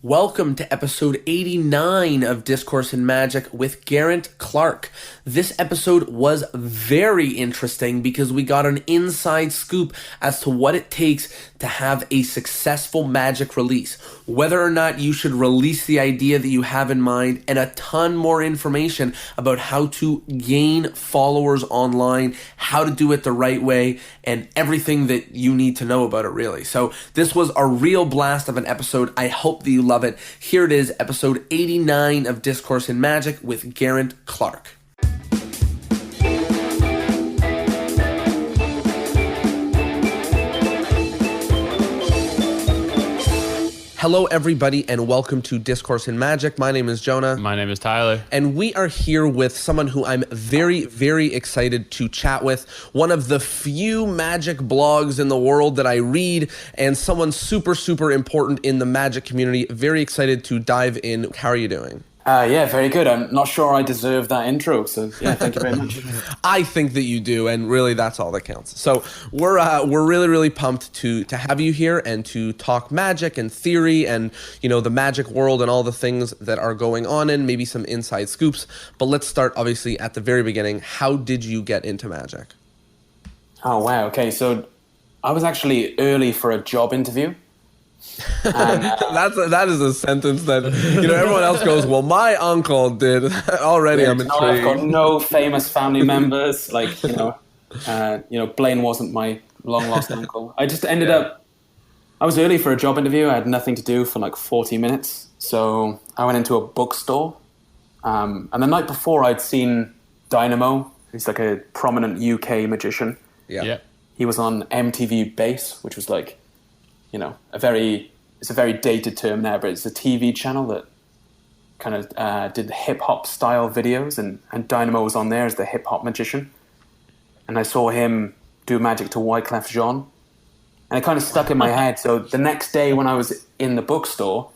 Welcome to episode 89 of Discourse in Magic with Geraint, Clarke. This episode was very interesting because we got an inside scoop as to what it takes to have a successful Magic release, whether or not you should release the idea that you have in mind, and a ton more information about how to gain followers online, how to do it the right way, and everything that you need to know about it, really. So this was a real blast of an episode. I hope that you love it. Here it is, episode 89 of Discourse in Magic with Geraint, Clarke. Hello, everybody, and welcome to Discourse in Magic. My name is Jonah. My name is Tyler. And we are here with someone who I'm very, very excited to chat with. One of the few Magic blogs in the world that I read, and someone super, super important in the Magic community. Very excited to dive in. How are you doing? Yeah, very good. I'm not sure I deserve that intro, so yeah, thank you very much. I think that you do, and really that's all that counts. So we're really, really pumped to have you here and to talk Magic and theory and, you know, the Magic world and all the things that are going on and maybe some inside scoops. But let's start, obviously, at the very beginning. How did you get into Magic? Oh, wow. Okay, so I was actually early for a job interview. And, that is a sentence that, you know, everyone else goes, well, my uncle did. Already I'm intrigued. I've got no famous family members, like, Blaine wasn't my long lost uncle. I just ended up, I was early for a job interview. I had nothing to do for like 40 minutes. So I went into a bookstore. And the night before I'd seen Dynamo. He's like a prominent UK magician. Yeah. He was on MTV Base, which was like, you know, it's a very dated term now, but it's a TV channel that kind of did hip-hop style videos, and Dynamo was on there as the hip-hop magician. And I saw him do magic to Wyclef Jean, and it kind of stuck in my head. So the next day when I was in the bookstore,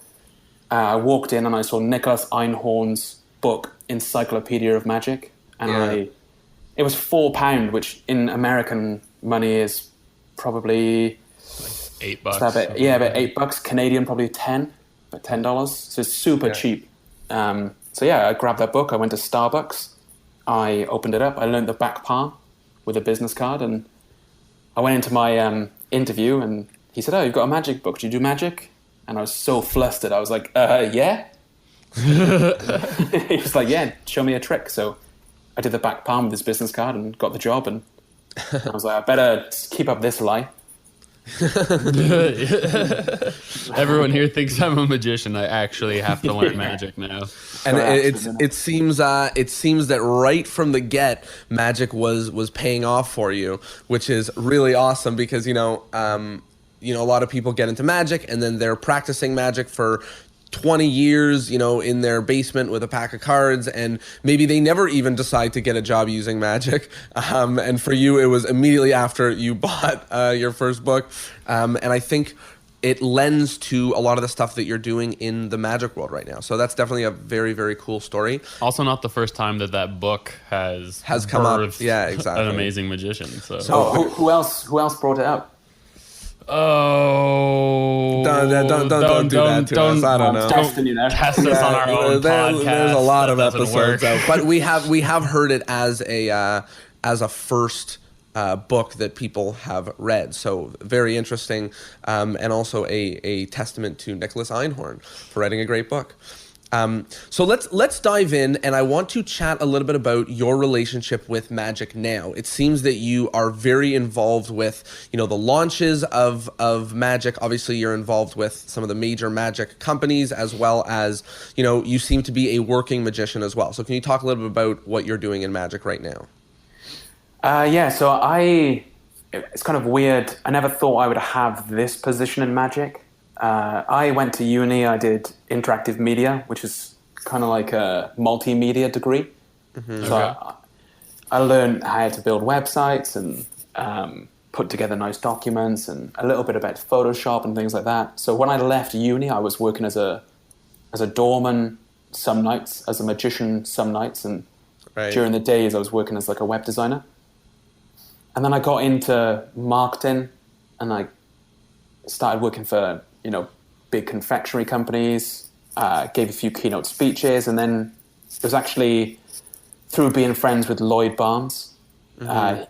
I walked in and I saw Nicholas Einhorn's book, Encyclopedia of Magic, and it was £4, which in American money is probably... $8. About $8 Canadian, probably about $10. So it's super cheap. So yeah, I grabbed that book. I went to Starbucks. I opened it up. I learned the back palm with a business card, and I went into my interview. And he said, "Oh, you've got a magic book. Do you do magic?" And I was so flustered. I was like, "Yeah." He was like, "Yeah, show me a trick." So I did the back palm with his business card and got the job. And I was like, "I better keep up this lie." Everyone here thinks I'm a magician. I actually have to learn magic now. And it seems that right from the get, Magic was paying off for you, which is really awesome because you know a lot of people get into Magic and then they're practicing Magic for 20 years, you know, in their basement with a pack of cards, and maybe they never even decide to get a job using Magic. And for you, it was immediately after you bought your first book. And I think it lends to a lot of the stuff that you're doing in the Magic world right now. So that's definitely a very, very cool story. Also, not the first time that book has come up. Yeah, exactly. An amazing magician. So who else brought it up? Oh, don't do that to us. I don't know. Test us on our own podcast. There's a lot of episodes out, but we have heard it as a first book that people have read. So very interesting, and also a testament to Nicholas Einhorn for writing a great book. So let's dive in, and I want to chat a little bit about your relationship with Magic now. It seems that you are very involved with, you know, the launches of Magic. Obviously, you're involved with some of the major Magic companies, as well as, you know, you seem to be a working magician as well. So can you talk a little bit about what you're doing in Magic right now? So it's kind of weird. I never thought I would have this position in Magic. I went to uni, I did interactive media, which is kind of like a multimedia degree. Mm-hmm. So I learned how to build websites and put together nice documents and a little bit about Photoshop and things like that. So when I left uni, I was working as a doorman some nights, as a magician some nights, and during the days I was working as like a web designer. And then I got into marketing and I started working for, you know, big confectionery companies, gave a few keynote speeches, and then it was actually through being friends with Lloyd Barnes.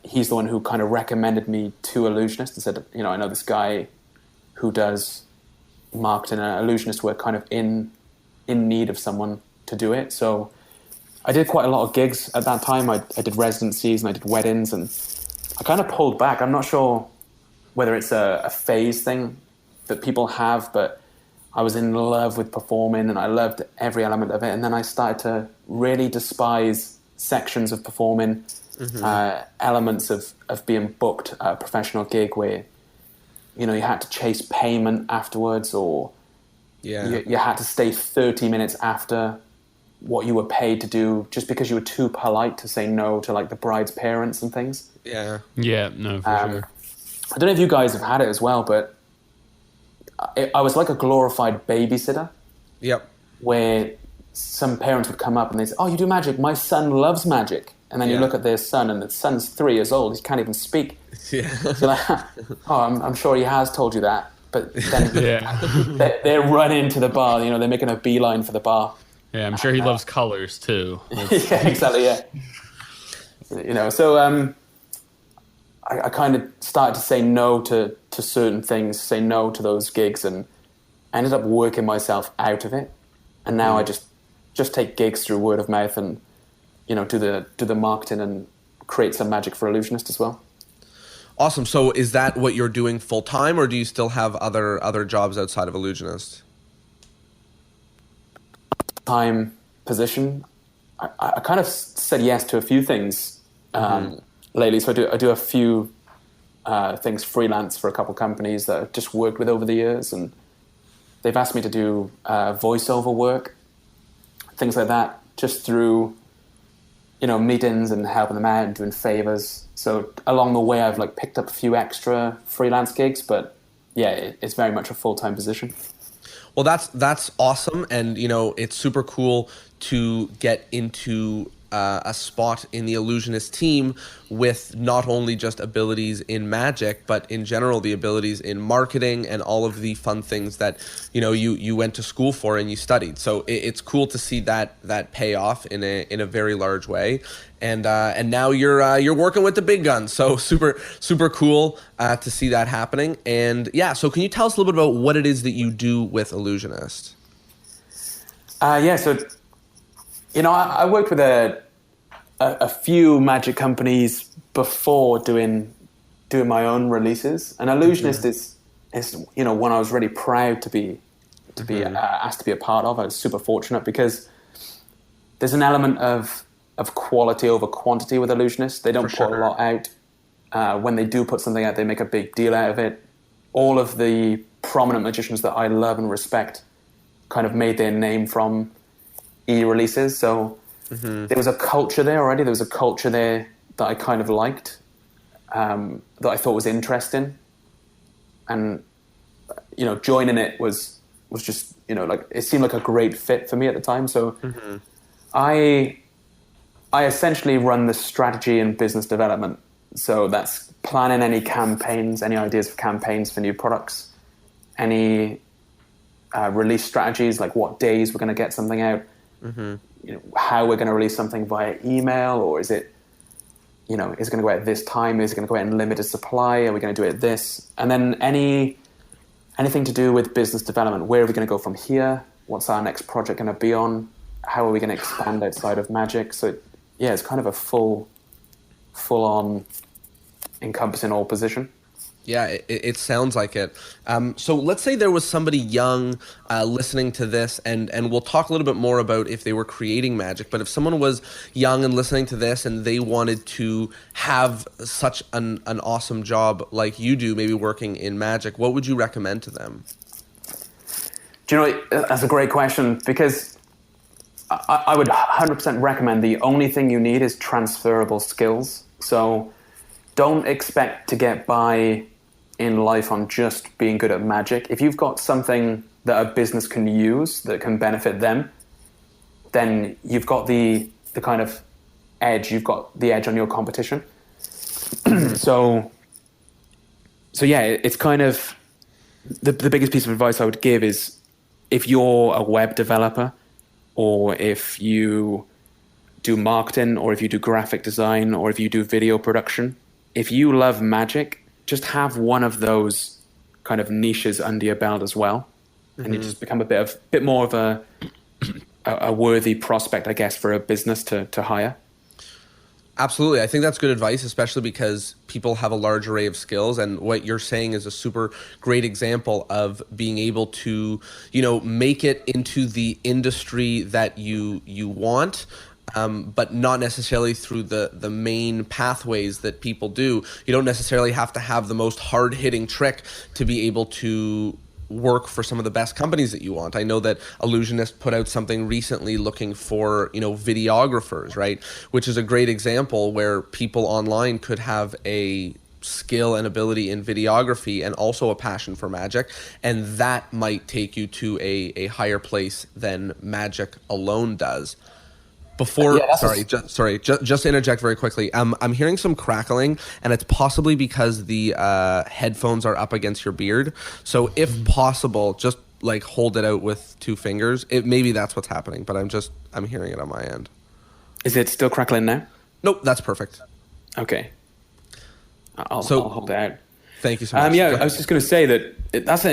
He's the one who kind of recommended me to Illusionist and said, I know this guy who does marketing and Illusionist work kind of in need of someone to do it. So I did quite a lot of gigs at that time. I did residencies and I did weddings, and I kind of pulled back. I'm not sure whether it's a phase thing that people have, but I was in love with performing and I loved every element of it. And then I started to really despise sections of performing, elements of being booked at a professional gig where, you had to chase payment afterwards, or you had to stay 30 minutes after what you were paid to do just because you were too polite to say no to like the bride's parents and things. Yeah, no, for sure. I don't know if you guys have had it as well, but I was like a glorified babysitter. Yep. Where some parents would come up and they'd say, "Oh, you do magic? My son loves magic." And then you look at their son, and the son's 3 years old. He can't even speak. Yeah. So like, I'm sure he has told you that. But then they're running to the bar. They're making a beeline for the bar. Yeah, I'm sure he loves colors too. Yeah, exactly. Yeah. So I kind of started to say no to certain things, say no to those gigs, and I ended up working myself out of it. And now I just take gigs through word of mouth and, do the marketing and create some magic for Illusionist as well. Awesome. So is that what you're doing full time, or do you still have other jobs outside of Illusionist? Time position. I kind of said yes to a few things lately. So I do a few things freelance for a couple companies that I've just worked with over the years, and they've asked me to do voiceover work, things like that, just through meetings and helping them out and doing favors. So along the way, I've like picked up a few extra freelance gigs, but yeah, it's very much a full-time position. Well, that's awesome, and it's super cool to get into a spot in the Illusionist team with not only just abilities in magic, but in general the abilities in marketing and all of the fun things that you went to school for and you studied. So it's cool to see that pay off in a very large way. And now you're working with the big guns. So super cool to see that happening. And yeah, so can you tell us a little bit about what it is that you do with Illusionist? So I worked with a few magic companies before doing my own releases, and Illusionist is one I was really proud to be asked to be a part of. I was super fortunate because there's an element of quality over quantity with Illusionist. They don't put a lot out. When they do put something out, they make a big deal out of it. All of the prominent magicians that I love and respect kind of made their name from e-releases. So there was a culture there already. There was a culture there that I kind of liked, that I thought was interesting. And, joining it was just, it seemed like a great fit for me at the time. So I essentially run the strategy and business development. So that's planning any campaigns, any ideas of campaigns for new products, any release strategies, like what days we're going to get something out, how we're going to release something via email, or is it going to go out at this time? Is it going to go out in limited supply? Are we going to do it at this? And then anything to do with business development. Where are we going to go from here? What's our next project going to be on? How are we going to expand outside of magic? So it's kind of a full on encompassing all position. Yeah, it sounds like it. So let's say there was somebody young listening to this, and we'll talk a little bit more about if they were creating magic, but if someone was young and listening to this and they wanted to have such an awesome job like you do, maybe working in magic, what would you recommend to them? Do you know, that's a great question, because I would 100% recommend the only thing you need is transferable skills. So don't expect to get by in life on just being good at magic. If you've got something that a business can use that can benefit them, then you've got the kind of edge. You've got the edge on your competition. So yeah, it's kind of the biggest piece of advice I would give is if you're a web developer or if you do marketing or if you do graphic design or if you do video production, if you love magic, just have one of those kind of niches under your belt as well. And you just become a bit more of a worthy prospect, I guess, for a business to hire. Absolutely. I think that's good advice, especially because people have a large array of skills. And what you're saying is a super great example of being able to, make it into the industry that you want, but not necessarily through the main pathways that people do. You don't necessarily have to have the most hard-hitting trick to be able to work for some of the best companies that you want. I know that Illusionist put out something recently looking for, videographers, right? Which is a great example where people online could have a skill and ability in videography and also a passion for magic, and that might take you to a higher place than magic alone does. Just to interject very quickly. I'm hearing some crackling, and it's possibly because the headphones are up against your beard. So if possible, just like hold it out with two fingers. Maybe that's what's happening, but I'm hearing it on my end. Is it still crackling now? Nope, that's perfect. Okay. I'll hold it out. Thank you so much. I was just going to say that's an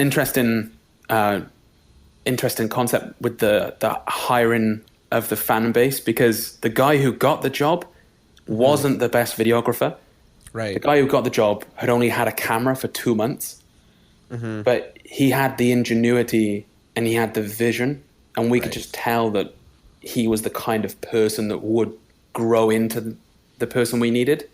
interesting concept with the hiring of the fan base, because the guy who got the job wasn't the best videographer. Right. The guy who got the job had only had a camera for 2 months, but he had the ingenuity and he had the vision, and we could just tell that he was the kind of person that would grow into the person we needed.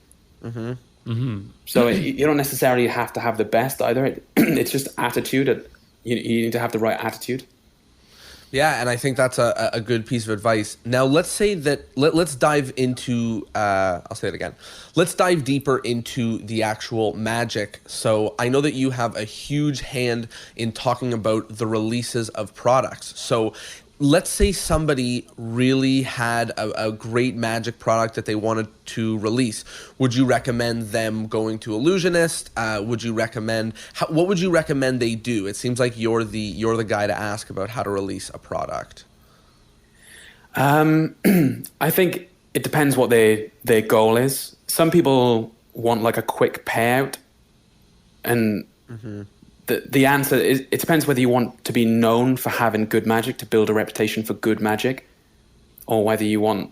So you don't necessarily have to have the best either. It's just attitude. You need to have the right attitude. Yeah, and I think that's a good piece of advice. Now, let's say that let's dive into. I'll say it again. Let's dive deeper into the actual magic. So I know that you have a huge hand in talking about the releases of products. So let's say somebody really had a great magic product that they wanted to release. Would you recommend them going to Illusionist? Would you recommend what would you recommend they do? It seems like you're the guy to ask about how to release a product. I think it depends what their goal is. Some people want like a quick payout, and the answer is it depends whether you want to be known for having good magic, to build a reputation for good magic, or whether you want,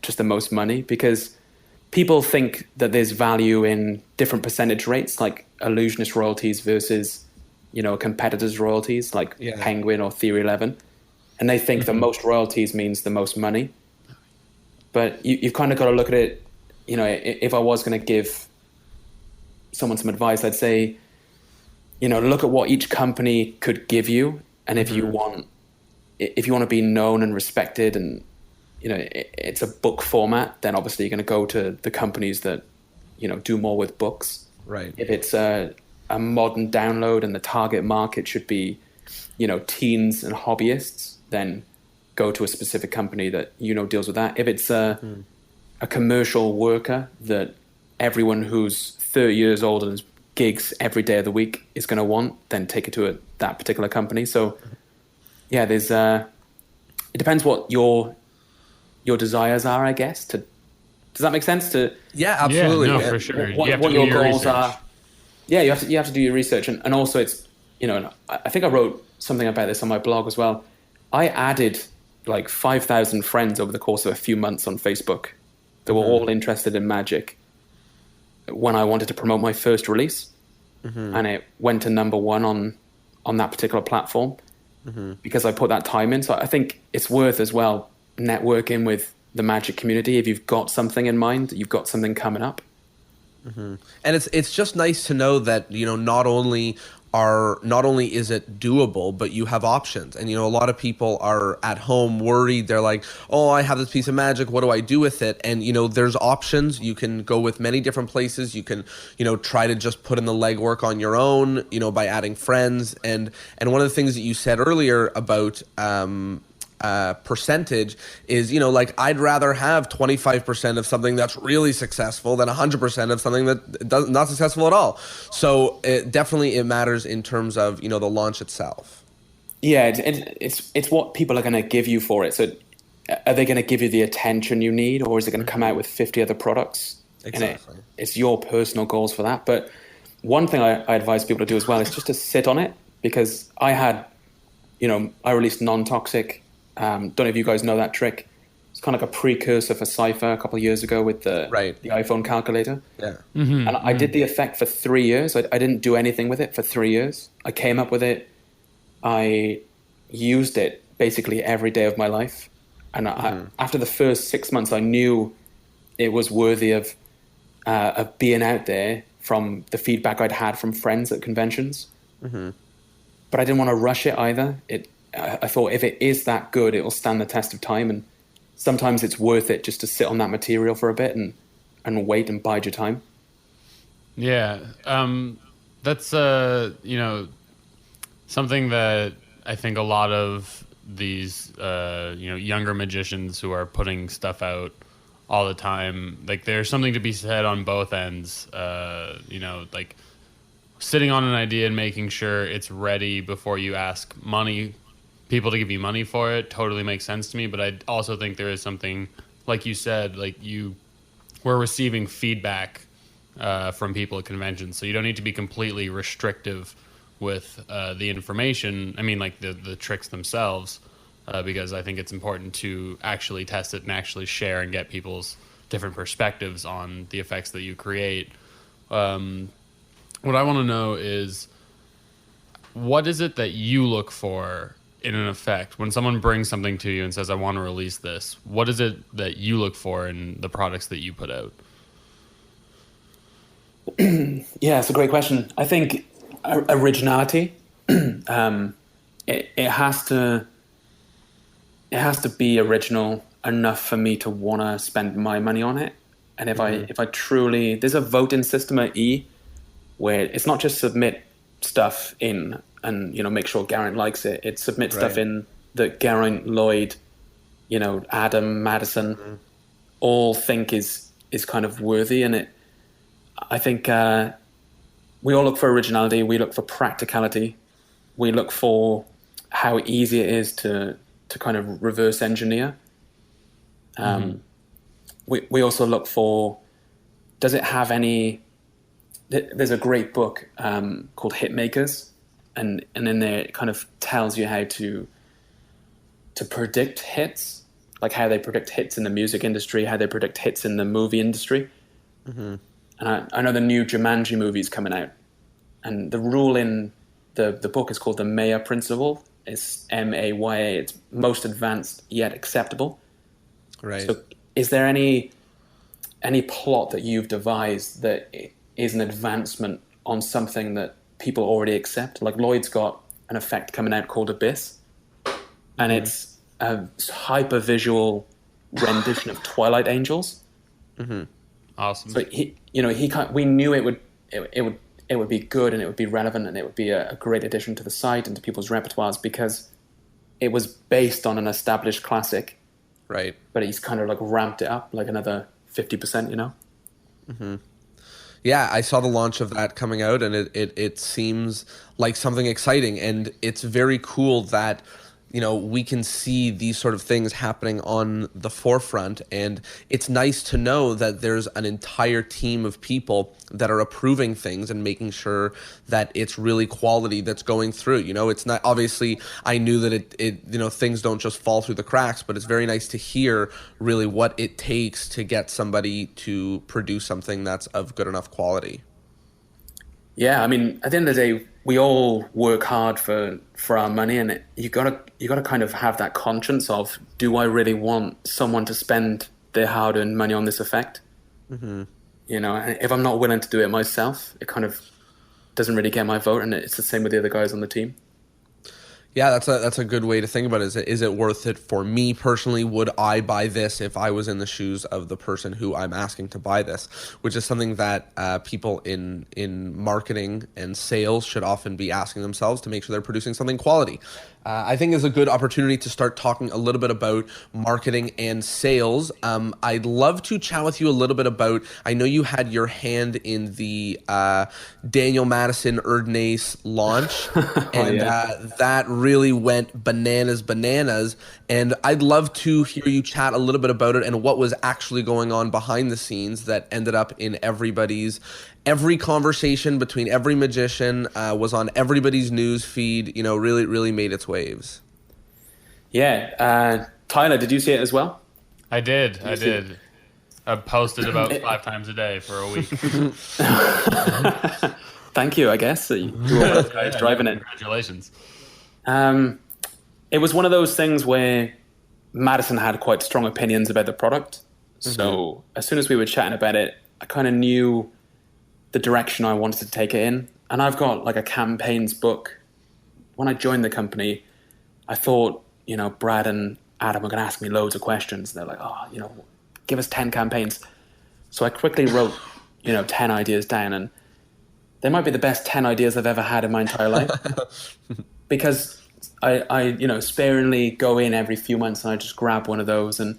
just the most money, because people think that there's value in different percentage rates, like Illusionist royalties versus, competitors' royalties, like Penguin or Theory 11. And they think the most royalties means the most money. But you've kind of got to look at it, if I was going to give someone some advice, I'd say, look at what each company could give you, and if you want to be known and respected, and it's a book format, then obviously you're going to go to the companies that do more with books. Right. If it's a modern download and the target market should be teens and hobbyists, then go to a specific company that deals with that. If it's a commercial worker that everyone who's 30 years old and is gigs every day of the week is going to want, then take it to that particular company. So yeah, there's it depends what your desires are, I guess. Does that make sense? Yeah, absolutely. Yeah, no, for sure. What your goals are. Yeah, you have to do your research, and also it's I think I wrote something about this on my blog as well. I added like 5,000 friends over the course of a few months on Facebook that were all interested in magic when I wanted to promote my first release, and it went to number one on that particular platform because I put that time in. So I think it's worth as well networking with the magic community if you've got something in mind, you've got something coming up. And it's just nice to know that not only is it doable, but you have options. And a lot of people are at home worried. They're like, oh, I have this piece of magic, what do I do with it? And there's options. You can go with many different places. You can try to just put in the legwork on your own, by adding friends. And one of the things that you said earlier about percentage is, like I'd rather have 25% of something that's really successful than 100% of something that does not successful at all. So it matters in terms of, the launch itself. Yeah, it's what people are going to give you for it. So are they going to give you the attention you need, or is it going to come out with 50 other products? Exactly. And it's your personal goals for that. But one thing I advise people to do as well is just to sit on it, because I released Non-Toxic. Don't know if you guys know that trick. It's kind of like a precursor for Cypher a couple of years ago with the iPhone calculator. Yeah. And I did the effect for 3 years. I didn't do anything with it for 3 years. I came up with it. I used it basically every day of my life. And after the first 6 months, I knew it was worthy of being out there from the feedback I'd had from friends at conventions. But I didn't want to rush it either. I thought if it is that good, it will stand the test of time. And sometimes it's worth it just to sit on that material for a bit and wait and bide your time. Yeah. That's, something that I think a lot of these, younger magicians who are putting stuff out all the time, like there's something to be said on both ends, like sitting on an idea and making sure it's ready before you ask people to give you money for it totally makes sense to me. But I also think there is something, like you said, like we're receiving feedback from people at conventions, so you don't need to be completely restrictive with the information. I mean, like the tricks themselves, because I think it's important to actually test it and actually share and get people's different perspectives on the effects that you create. What I want to know is, what is it that you look for in an effect when someone brings something to you and says, I want to release this? What is it that you look for in the products that you put out? Yeah, it's a great question. I think originality. It has to be original enough for me to want to spend my money on it. And if I truly, there's a voting system at E where it's not just submit stuff in and make sure Geraint likes it. It submits stuff in that Geraint, Lloyd, Adam, Madison, all think is kind of worthy. And I think we all look for originality. We look for practicality. We look for how easy it is to kind of reverse engineer. We also look for, does it have any? There's a great book called Hitmakers, and in there it kind of tells you how to predict hits, like how they predict hits in the music industry, how they predict hits in the movie industry. And I know the new Jumanji movie is coming out, and the rule in the book is called the Maya Principle. It's MAYA. It's most advanced yet acceptable. Right. So, is there any plot that you've devised that is an advancement on something that people already accept? Like Lloyd's got an effect coming out called Abyss, and it's a hyper visual rendition of Twilight Angels. Awesome. So we knew it would be good and it would be relevant and it would be a great addition to the site and to people's repertoires because it was based on an established classic. Right. But he's kind of like ramped it up like another 50%, Yeah, I saw the launch of that coming out, and it seems like something exciting, and it's very cool that we can see these sort of things happening on the forefront, and it's nice to know that there's an entire team of people that are approving things and making sure that it's really quality that's going through. It's not, obviously I knew that it things don't just fall through the cracks, but it's very nice to hear really what it takes to get somebody to produce something that's of good enough quality. Yeah, I mean, at the end of the day, we all work hard for our money, and you gotta kind of have that conscience of, do I really want someone to spend their hard-earned money on this effect? And if I'm not willing to do it myself, it kind of doesn't really get my vote, and it's the same with the other guys on the team. Yeah, that's a good way to think about it. Is it worth it for me personally? Would I buy this if I was in the shoes of the person who I'm asking to buy this? Which is something that people in marketing and sales should often be asking themselves to make sure they're producing something quality. I think is a good opportunity to start talking a little bit about marketing and sales. I'd love to chat with you a little bit about, I know you had your hand in the Daniel Madison Erdnase launch, and that really went bananas. And I'd love to hear you chat a little bit about it and what was actually going on behind the scenes that ended up in every conversation between every magician, was on everybody's news feed, really made its waves. Yeah. Tyler, did you see it as well? I did. I posted about 5 times a day for a week. Thank you, I guess. You were one of those guys driving it. Congratulations. It was one of those things where Madison had quite strong opinions about the product. So as soon as we were chatting about it, I kind of knew the direction I wanted to take it in. And I've got like a campaigns book. When I joined the company, I thought, Brad and Adam were going to ask me loads of questions. They're like, give us 10 campaigns. So I quickly wrote, 10 ideas down, and they might be the best 10 ideas I've ever had in my entire life. Because I sparingly go in every few months and I just grab one of those, and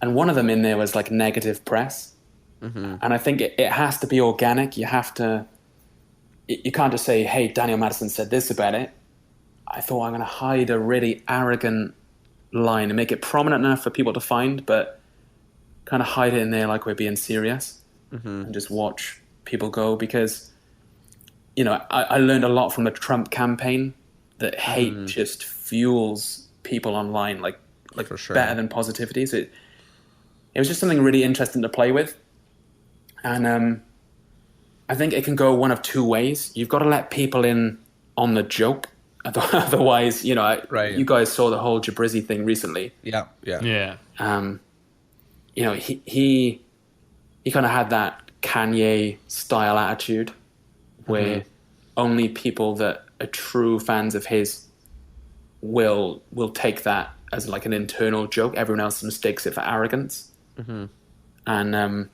one of them in there was like negative press. And I think it has to be organic. You can't just say, hey, Daniel Madison said this about it. I thought I'm going to hide a really arrogant line and make it prominent enough for people to find, but kind of hide it in there like we're being serious, and just watch people go. Because, I learned a lot from the Trump campaign that hate just fuels people online like For sure. better than positivity. So it was just something really interesting to play with. And I think it can go one of two ways. You've got to let people in on the joke. Otherwise, you guys saw the whole Jabrizzi thing recently. Yeah. Yeah. He kind of had that Kanye style attitude where only people that are true fans of his will take that as like an internal joke. Everyone else mistakes it for arrogance. And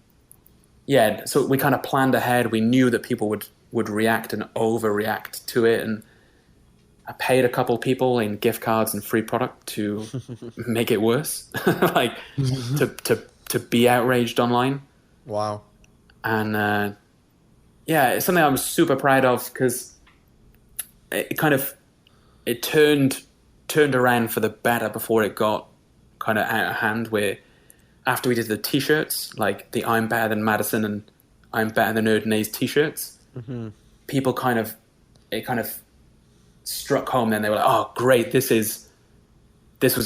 so we kind of planned ahead. We knew that people would react and overreact to it, and I paid a couple people in gift cards and free product to make it worse, like to be outraged online. Wow. And it's something I was super proud of, because it turned around for the better before it got kind of out of hand. Where after we did the t-shirts, like the I'm Better Than Madison and I'm Better Than Erdnase t-shirts, people kind of struck home. Then they were like, oh great, this was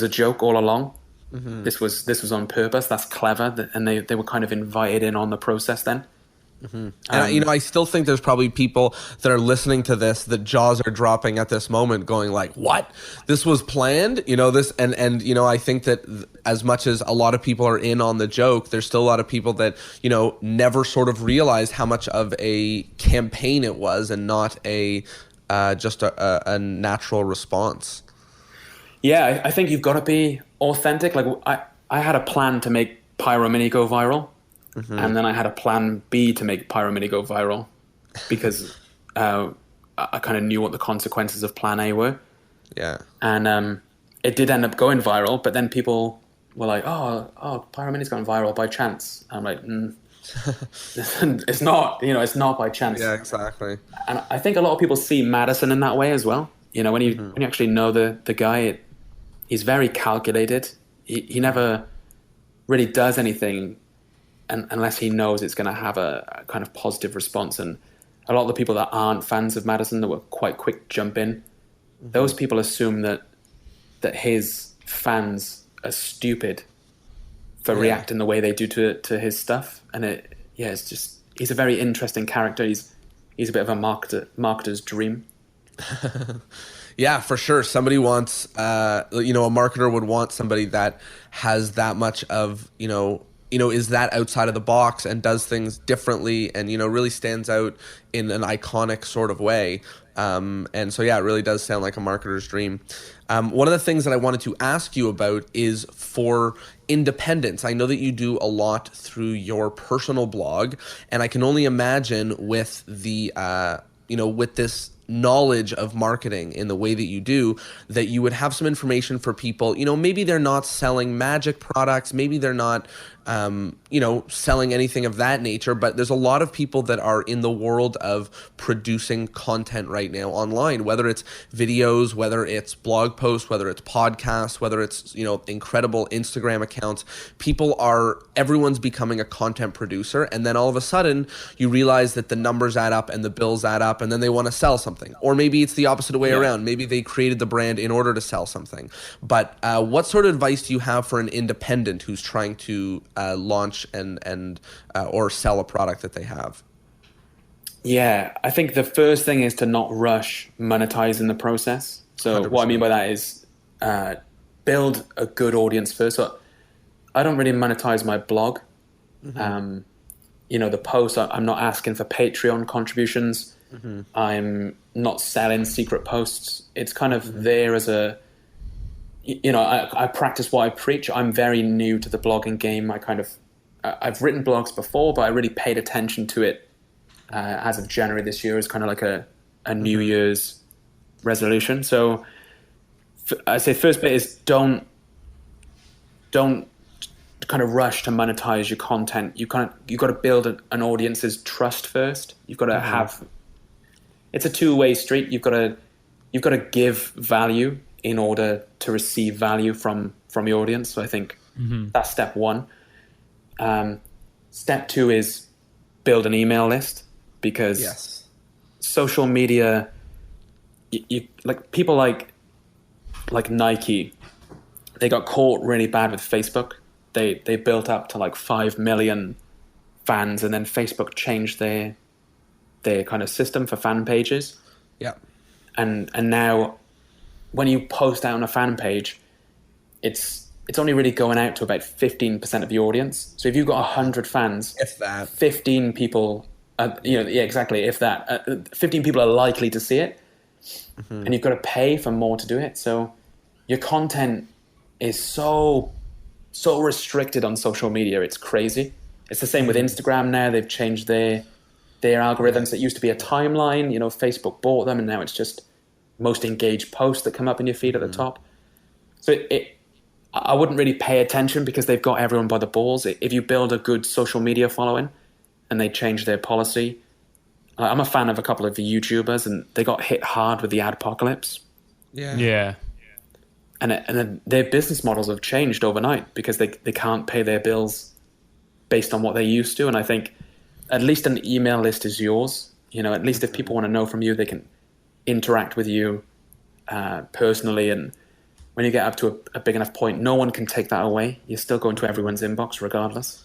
a joke all along. This was on purpose. That's clever. And they were kind of invited in on the process then. And I still think there's probably people that are listening to this that jaws are dropping at this moment, going like, what? This was planned? This, and I think that as much as a lot of people are in on the joke, there's still a lot of people that, never sort of realized how much of a campaign it was, and not just a natural response. Yeah, I think you've got to be authentic. Like I had a plan to make Pyro Mini go viral. And then I had a plan B to make Pyro Mini go viral, because I kind of knew what the consequences of plan A were. Yeah. And it did end up going viral, but then people were like, oh, Pyro Mini's gone viral by chance. I'm like, it's not, it's not by chance. Yeah, exactly. And I think a lot of people see Madison in that way as well. When you actually know the guy, he's very calculated. He never really does anything unless he knows it's going to have a kind of positive response. And a lot of the people that aren't fans of Madison, that were quite quick to jump in, those people assume that his fans are stupid for reacting the way they do to his stuff. And it's just, he's a very interesting character. He's a bit of a marketer's dream. Yeah, for sure. Somebody wants, a marketer would want somebody that has that much of, is that outside of the box and does things differently, and, really stands out in an iconic sort of way. And so, it really does sound like a marketer's dream. One of the things that I wanted to ask you about is for independence. I know that you do a lot through your personal blog, and I can only imagine with the, with this knowledge of marketing in the way that you do, that you would have some information for people. Maybe they're not selling magic products, maybe they're not selling anything of that nature, but there's a lot of people that are in the world of producing content right now online, whether it's videos, whether it's blog posts, whether it's podcasts, whether it's, incredible Instagram accounts. Everyone's becoming a content producer. And then all of a sudden you realize that the numbers add up and the bills add up, and then they want to sell something. Or maybe it's the opposite way around. Maybe they created the brand in order to sell something. But what sort of advice do you have for an independent who's trying to launch and or sell a product that they have? Yeah, I think the first thing is to not rush monetizing the process. So 100%. What I mean by that is build a good audience first. So I don't really monetize my blog. Mm-hmm. The posts, I'm not asking for Patreon contributions. Mm-hmm. I'm not selling secret posts. It's kind of there as a, I practice what I preach. I'm very new to the blogging game. I've written blogs before, but I really paid attention to it as of January this year as kind of like a New Year's resolution. So I say first bit is don't kind of rush to monetize your content. You've got to build an audience's trust first. You've got to have, it's a two-way street. You've got to give value in order to receive value from your audience. So I think that's step one. Step two is build an email list, because social media, you like people like Nike, they got caught really bad with Facebook. They built up to like 5 million fans, and then Facebook changed their kind of system for fan pages. Yeah. And now when you post out on a fan page, it's only really going out to about 15% of your audience. So if you've got 100 fans, if that, 15 people, exactly, if that, 15 people are likely to see it, and you've got to pay for more to do it. So your content is so restricted on social media. It's crazy. It's the same with Instagram now. They've changed their algorithms. It used to be a timeline. Facebook bought them, and now it's just most engaged posts that come up in your feed at the top. So I wouldn't really pay attention, because they've got everyone by the balls. If you build a good social media following and they change their policy, I'm a fan of a couple of the YouTubers, and they got hit hard with the adpocalypse. Yeah. And then their business models have changed overnight, because they can't pay their bills based on what they used to. And I think at least an email list is yours. At least if people want to know from you, they can interact with you personally. And when you get up to a big enough point, no one can take that away. You're still going to everyone's inbox regardless.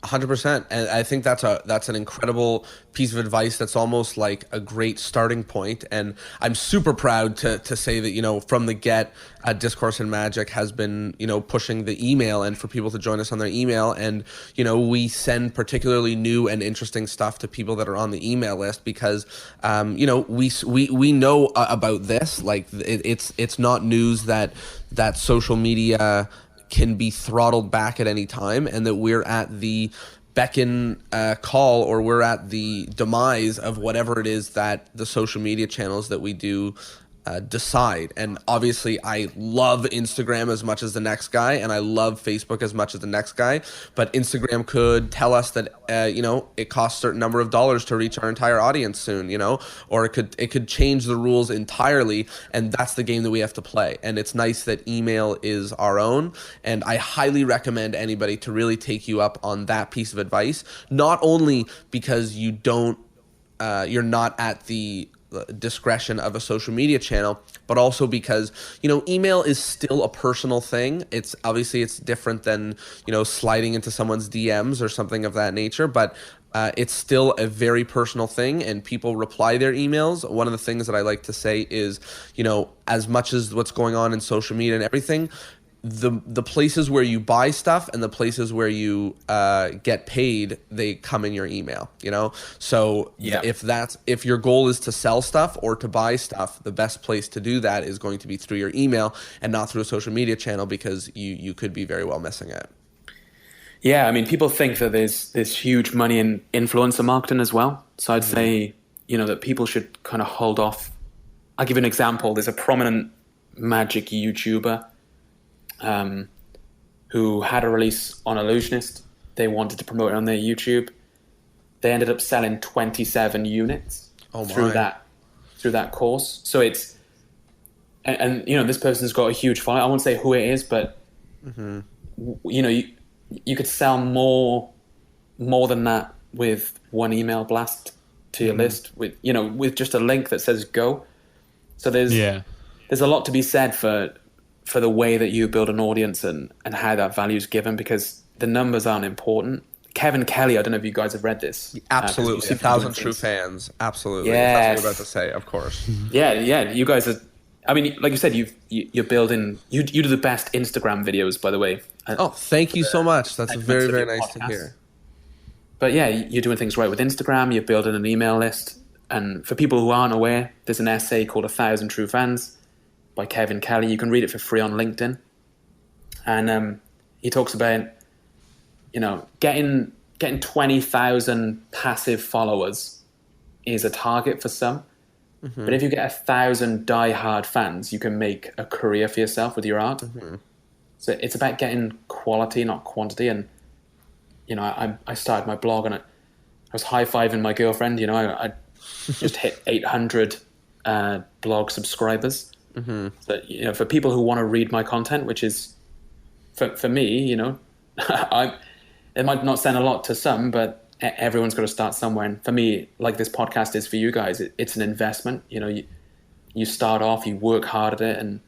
100%. And I think that's an incredible piece of advice. That's almost like a great starting point. And I'm super proud to say that, from the get, Discourse in Magic has been, pushing the email, and for people to join us on their email. And, we send particularly new and interesting stuff to people that are on the email list, because, we know about this. Like it's not news that social media can be throttled back at any time, and that we're at the call, or we're at the demise of whatever it is that the social media channels that we do decide. And obviously I love Instagram as much as the next guy, and I love Facebook as much as the next guy, but Instagram could tell us that it costs a certain number of dollars to reach our entire audience soon, or it could change the rules entirely, and that's the game that we have to play. And it's nice that email is our own, and I highly recommend anybody to really take you up on that piece of advice, not only because you're not at the discretion of a social media channel, but also because email is still a personal thing. It's different than sliding into someone's DMs or something of that nature, but it's still a very personal thing, and people reply their emails. One of the things that I like to say is, as much as what's going on in social media and everything, the places where you buy stuff and the places where you get paid, they come in your email, So if your goal is to sell stuff or to buy stuff, the best place to do that is going to be through your email and not through a social media channel, because you could be very well missing it. Yeah, I mean, people think that there's huge money in influencer marketing as well. So I'd say, that people should kind of hold off I'll give you an example. There's a prominent magic YouTuber who had a release on Illusionist. They wanted to promote it on their YouTube. They ended up selling 27 units through that course. So it's and you know, this person's got a huge following. I won't say who it is, but you know, you could sell more than that with one email blast to your list with just a link that says go. So there's a lot to be said for the way that you build an audience and how that value is given, because the numbers aren't important. Kevin Kelly, I don't know if you guys have read this. Absolutely, 1,000 True Fans. Absolutely, yes. That's what I'm about to say. Of course. Yeah. You guys are. I mean, like you said, you're building. You do the best Instagram videos, by the way. Oh, thank you so much. That's very, very nice to hear. But yeah, you're doing things right with Instagram. You're building an email list, and for people who aren't aware, there's an essay called 1,000 True Fans by Kevin Kelly. You can read it for free on LinkedIn, and he talks about, you know, getting 20,000 passive followers is a target for some. But if you get 1,000 die-hard fans, you can make a career for yourself with your art. So it's about getting quality, not quantity. And you know, I started my blog and I was high-fiving my girlfriend. You know, I just hit 800 blog subscribers. So, you know, for people who want to read my content, which is for me, you know, it might not sound a lot to some, but everyone's got to start somewhere. And for me, like this podcast is for you guys, it's an investment. You know, you start off, you work hard at it, and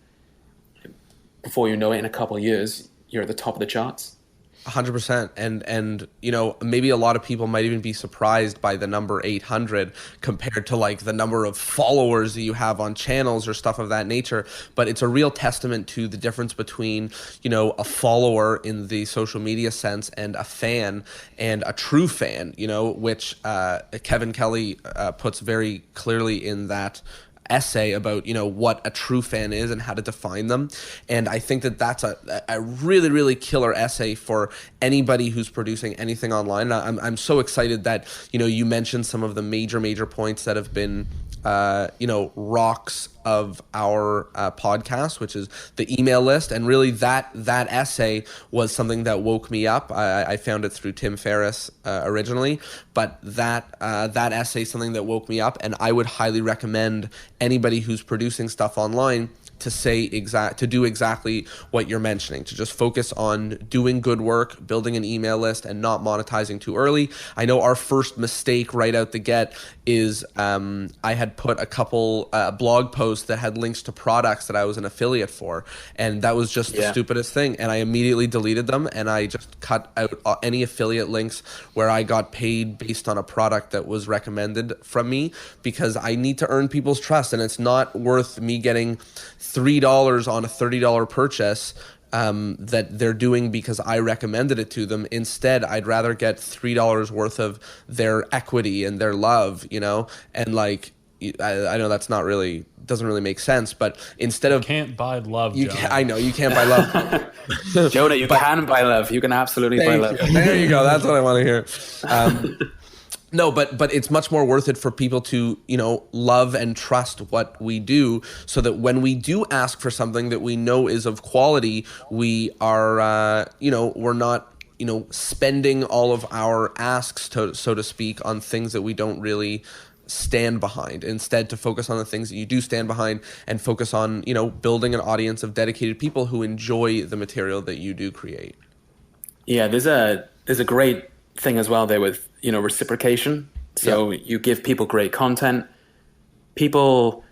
before you know it, in a couple of years, you're at the top of the charts. 100%. And you know, maybe a lot of people might even be surprised by the number 800 compared to like the number of followers that you have on channels or stuff of that nature. But it's a real testament to the difference between, you know, a follower in the social media sense and a fan and a true fan, you know, which Kevin Kelly puts very clearly in that essay about, you know, what a true fan is and how to define them. And I think that that's a really, really killer essay for anybody who's producing anything online. I'm so excited that, you know, you mentioned some of the major points that have been you know, rocks of our podcast, which is the email list. And really that essay was something that woke me up. I found it through Tim Ferriss originally, but that essay is something that woke me up, and I would highly recommend anybody who's producing stuff online to do exactly what you're mentioning, to just focus on doing good work, building an email list, and not monetizing too early. I know our first mistake right out the get is I had put a couple blog posts that had links to products that I was an affiliate for, and that was just the stupidest thing, and I immediately deleted them, and I just cut out any affiliate links where I got paid based on a product that was recommended from me, because I need to earn people's trust, and it's not worth me getting $3 on a $30 purchase that they're doing because I recommended it to them. Instead, I'd rather get $3 worth of their equity and their love, you know? And like, I know that's not really, doesn't really make sense, but instead of... You can't buy love, I know, you can't buy love. Jonah, you can buy love. You can absolutely buy love. There you go. That's what I want to hear. No, but it's much more worth it for people to, you know, love and trust what we do, so that when we do ask for something that we know is of quality, we are, you know, we're not, you know, spending all of our asks, so to speak, on things that we don't really stand behind. Instead, to focus on the things that you do stand behind, and focus on, you know, building an audience of dedicated people who enjoy the material that you do create. Yeah, there's a great thing as well there with, you know, reciprocation. So you give people great content, people,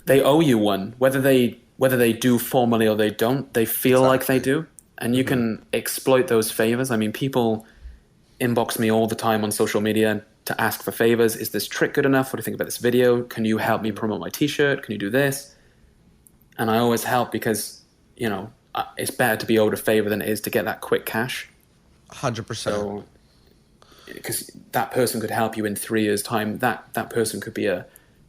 they owe you one, whether they do formally or they don't, they feel like they do, and you can exploit those favors. I mean, people inbox me all the time on social media to ask for favors. Is this trick good enough? What do you think about this video? Can you help me promote my t-shirt? Can you do this? And I always help, because, you know, it's better to be owed a favor than it is to get that quick cash. 100%. So, because that person could help you in 3 years' time. That person could be a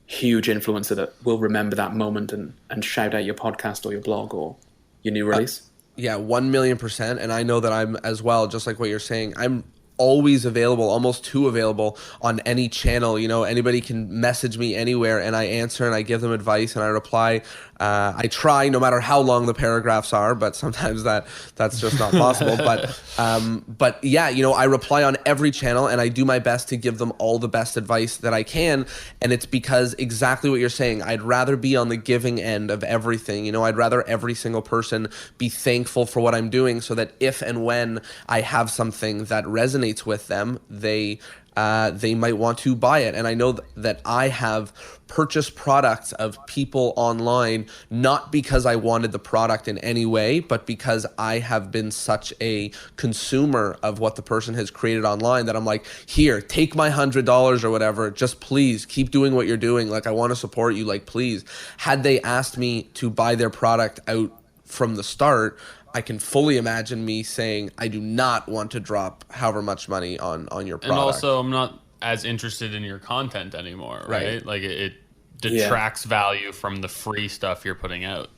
huge influencer that will remember that moment and shout out your podcast or your blog or your new release. Yeah, 1,000,000%. And I know that I'm as well, just like what you're saying, I'm always available, almost too available on any channel. You know, anybody can message me anywhere, and I answer and I give them advice and I reply. I try, no matter how long the paragraphs are, but sometimes that's just not possible. But yeah, you know, I reply on every channel and I do my best to give them all the best advice that I can. And it's because exactly what you're saying. I'd rather be on the giving end of everything. You know, I'd rather every single person be thankful for what I'm doing, so that if and when I have something that resonates with them, they might want to buy it. And I know that I have purchased products of people online, not because I wanted the product in any way, but because I have been such a consumer of what the person has created online that I'm like, here, take my $100 or whatever, just please keep doing what you're doing. Like, I want to support you, like, please. Had they asked me to buy their product out from the start, I can fully imagine me saying, I do not want to drop however much money on your product. And also, I'm not as interested in your content anymore, right? Like, it detracts value from the free stuff you're putting out.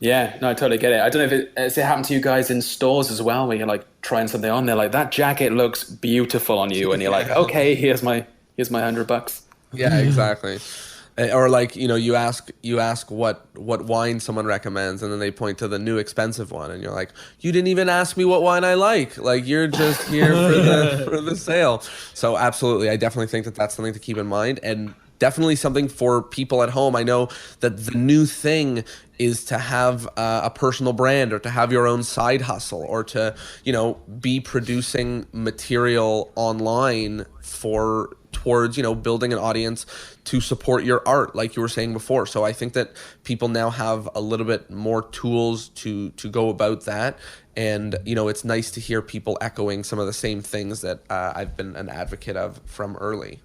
Yeah, no, I totally get it. I don't know if has it happened to you guys in stores as well, where you're like trying something on, they're like, that jacket looks beautiful on you, and you're like, okay, here's my $100. Yeah, exactly. Or like, you know, you ask what wine someone recommends, and then they point to the new expensive one, and you're like, you didn't even ask me what wine I like. Like, you're just here for the sale. So absolutely, I definitely think that that's something to keep in mind, and definitely something for people at home. I know that the new thing is to have a personal brand, or to have your own side hustle, or to, you know, be producing material online towards, you know, building an audience to support your art, like you were saying before. So I think that people now have a little bit more tools to go about that. And, you know, it's nice to hear people echoing some of the same things that I've been an advocate of from early.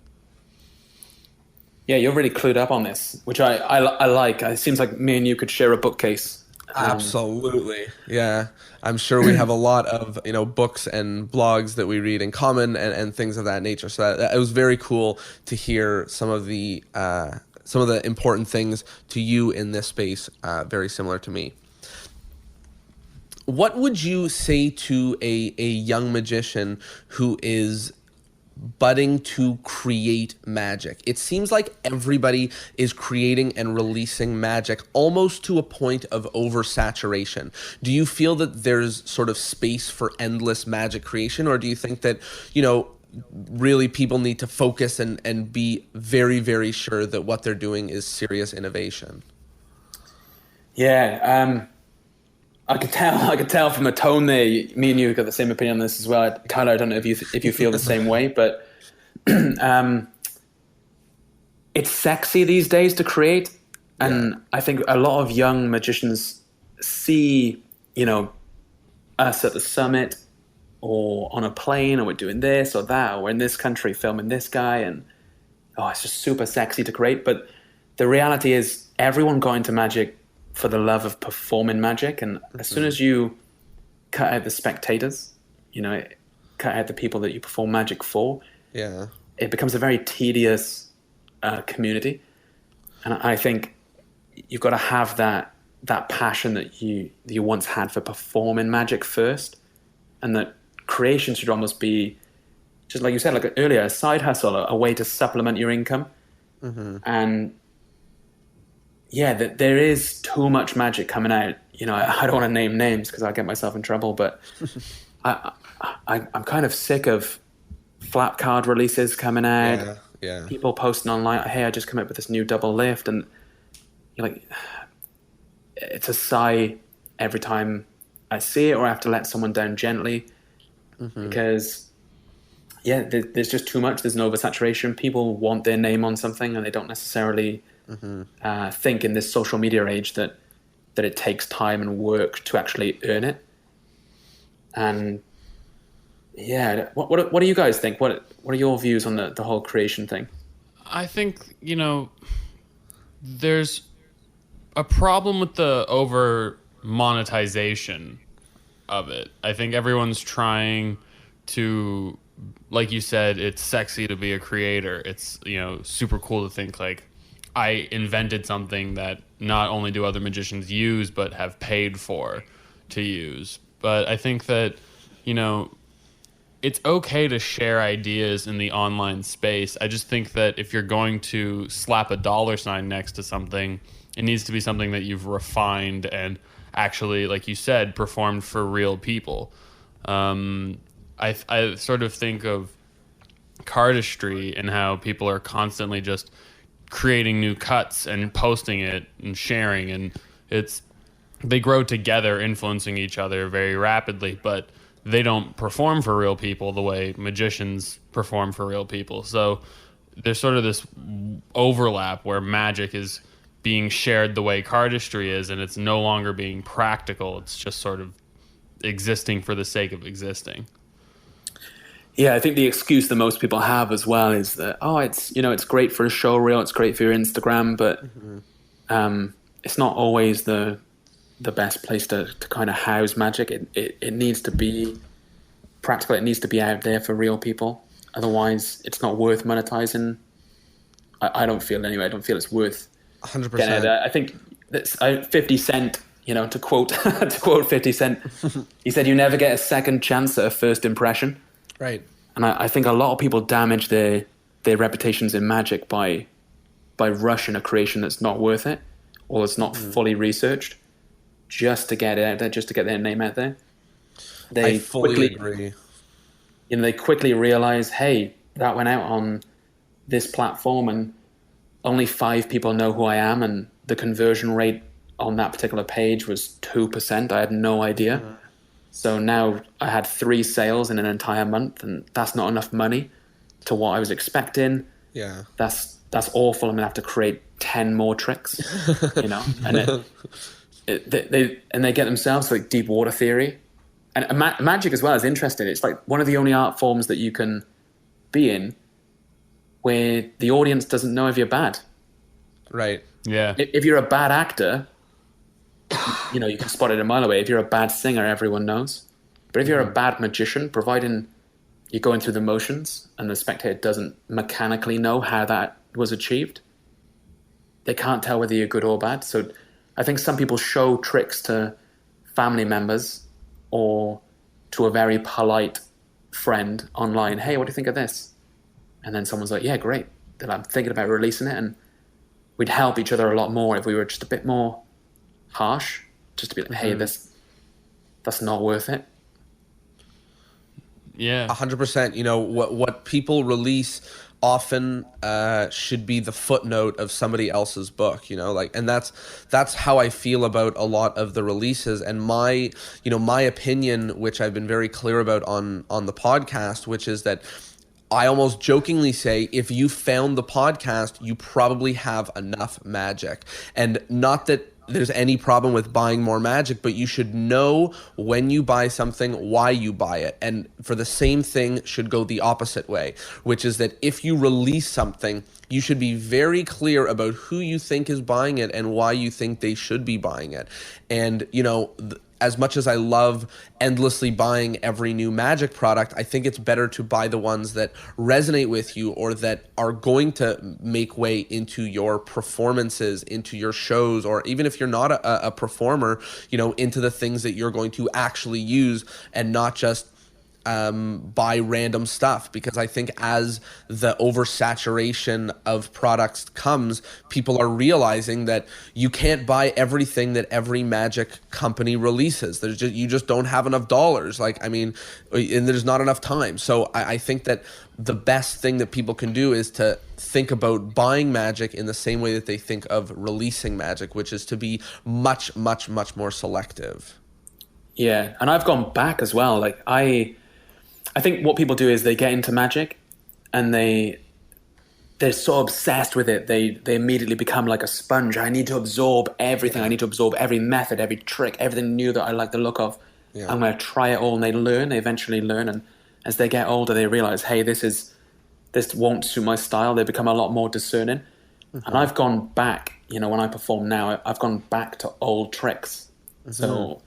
Yeah, you're really clued up on this, which I like. It seems like me and you could share a bookcase. Absolutely. Yeah. I'm sure we have a lot of, you know, books and blogs that we read in common, and things of that nature. So it was very cool to hear some of the important things to you in this space, very similar to me. What would you say to a young magician who is budding to create magic? It seems like everybody is creating and releasing magic almost to a point of oversaturation. Do you feel that there's sort of space for endless magic creation, or do you think that, you know, really people need to focus and be very, very sure that what they're doing is serious innovation? Yeah, I could tell from the tone there. Me and you got the same opinion on this as well, Tyler. I don't know if you feel the same way, but it's sexy these days to create, and I think a lot of young magicians see, you know, us at the summit or on a plane, or we're doing this or that, or we're in this country filming this guy, and it's just super sexy to create. But the reality is, everyone got into magic for the love of performing magic, and as soon as you cut out the spectators, you know, cut out the people that you perform magic for, it becomes a very tedious community. And I think you've got to have that passion that you once had for performing magic first, and that creation should almost be, just like you said, like earlier, a side hustle, a way to supplement your income. And yeah, there is too much magic coming out. You know, I don't want to name names because I'll get myself in trouble, but I'm kind of sick of flap card releases coming out. Yeah. People posting online, hey, I just came up with this new double lift, and you're like, it's a sigh every time I see it, or I have to let someone down gently, because there's just too much. There's an oversaturation. People want their name on something, and they don't necessarily think in this social media age that it takes time and work to actually earn it. And yeah, what do you guys think? What are your views on the whole creation thing? I think, you know, there's a problem with the over monetization of it. I think everyone's trying to, like you said, it's sexy to be a creator. It's, you know, super cool to think like, I invented something that not only do other magicians use, but have paid for to use. But I think that, you know, it's okay to share ideas in the online space. I just think that if you're going to slap a dollar sign next to something, it needs to be something that you've refined and actually, like you said, performed for real people. I sort of think of cardistry and how people are constantly just creating new cuts and posting it and sharing, and they grow together, influencing each other very rapidly, but they don't perform for real people the way magicians perform for real people. So there's sort of this overlap where magic is being shared the way cardistry is, and it's no longer being practical. It's just sort of existing for the sake of existing. Yeah, I think the excuse that most people have as well is that, oh, it's great for a show reel, it's great for your Instagram, but it's not always the best place to kind of house magic. It needs to be practical. It needs to be out there for real people. Otherwise, it's not worth monetizing. I don't feel anyway. I don't feel it's worth 100%. I think that's 50 Cent. To quote 50 Cent, he said, "You never get a second chance at a first impression." Right. And I think a lot of people damage their reputations in magic by rushing a creation that's not worth it, or it's not fully researched, just to get it out there, just to get their name out there. I fully agree. They quickly realize, hey, that went out on this platform and only 5 people know who I am, and the conversion rate on that particular page was 2%. I had no idea. Mm-hmm. So now I had 3 sales in an entire month, and that's not enough money to what I was expecting. Yeah. That's awful. I'm gonna have to create 10 more tricks, and they get themselves like deep water theory. And magic as well is interesting. It's like one of the only art forms that you can be in where the audience doesn't know if you're bad. Right. Yeah. If you're a bad actor, you can spot it a mile away. If you're a bad singer, everyone knows. But if you're a bad magician, providing you're going through the motions and the spectator doesn't mechanically know how that was achieved, they can't tell whether you're good or bad. So I think some people show tricks to family members or to a very polite friend online. Hey, what do you think of this? And then someone's like, yeah, great. Then I'm thinking about releasing it, and we'd help each other a lot more if we were just a bit more harsh, just to be like, hey, that's not worth it. Yeah. 100%. What people release often should be the footnote of somebody else's book, and that's how I feel about a lot of the releases. And my opinion, which I've been very clear about on the podcast, which is that I almost jokingly say, if you found the podcast, you probably have enough magic. And not that there's any problem with buying more magic, but you should know when you buy something, why you buy it. And for the same thing should go the opposite way, which is that if you release something, you should be very clear about who you think is buying it and why you think they should be buying it. And, as much as I love endlessly buying every new magic product, I think it's better to buy the ones that resonate with you or that are going to make way into your performances, into your shows, or even if you're not a performer, into the things that you're going to actually use, and not just buy random stuff. Because I think as the oversaturation of products comes, people are realizing that you can't buy everything that every magic company releases. You just don't have enough dollars. And there's not enough time. So I think that the best thing that people can do is to think about buying magic in the same way that they think of releasing magic, which is to be much, much, much more selective. Yeah, and I've gone back as well. Like I think what people do is they get into magic and they're so obsessed with it. They immediately become like a sponge. I need to absorb everything. I need to absorb every method, every trick, everything new that I like the look of. Yeah. I'm going to try it all, and they eventually learn. And as they get older, they realize, hey, this won't suit my style. They become a lot more discerning. Mm-hmm. And I've gone back, when I perform now, I've gone back to old tricks. Mm-hmm. So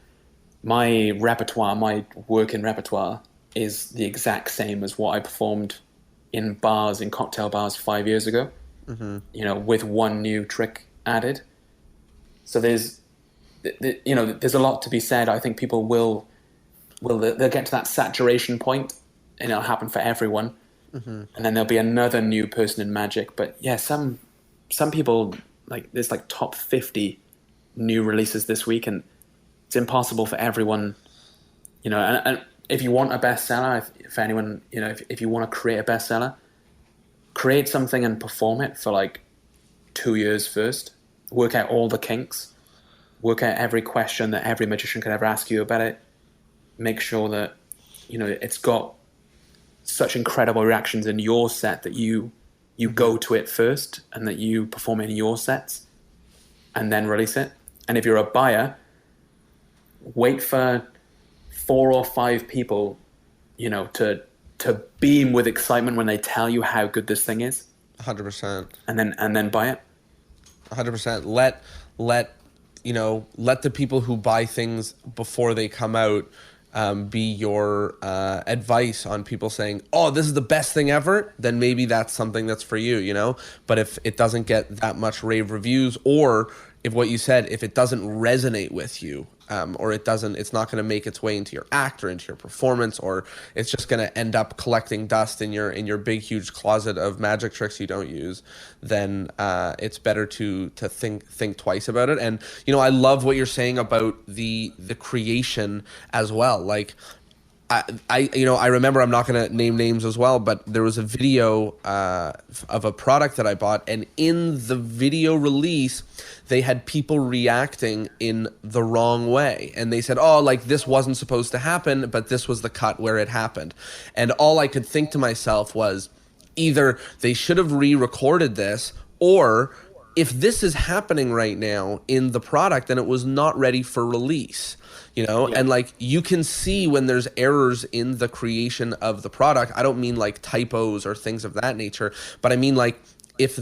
my repertoire, my working repertoire is the exact same as what I performed in cocktail bars 5 years ago, with one new trick added. So there's a lot to be said. I think people they'll get to that saturation point and it'll happen for everyone. And then there'll be another new person in Magic. But yeah, some people, like, there's like top 50 new releases this week, and it's impossible for everyone, you know. And if you want a bestseller, for anyone, you know, if you want to create a bestseller, create something and perform it for like 2 years first. Work out all the kinks. Work out every question that every magician could ever ask you about it. Make sure that, you know, it's got such incredible reactions in your set that you go to it first, and that you perform it in your sets and then release it. And if you're a buyer, wait for 4 or 5 people, you know, to beam with excitement when they tell you how good this thing is. 100%. And then buy it. 100%. Let the people who buy things before they come out be your advice on people saying, oh, this is the best thing ever, then maybe that's something that's for you, you know? But if it doesn't get that much rave reviews, or if what you said, if it doesn't resonate with you, or it's not going to make its way into your act or into your performance, or it's just going to end up collecting dust in your big, huge closet of magic tricks you don't use, then it's better to think twice about it. And, you know, I love what you're saying about the creation as well. Like, I remember, I'm not going to name names as well, but there was a video of a product that I bought, and in the video release, they had people reacting in the wrong way. And they said, oh, like, this wasn't supposed to happen, but this was the cut where it happened. And all I could think to myself was, either they should have re-recorded this, or if this is happening right now in the product, then it was not ready for release. You know, yeah. And like, you can see when there's errors in the creation of the product. I don't mean like typos or things of that nature, but I mean like if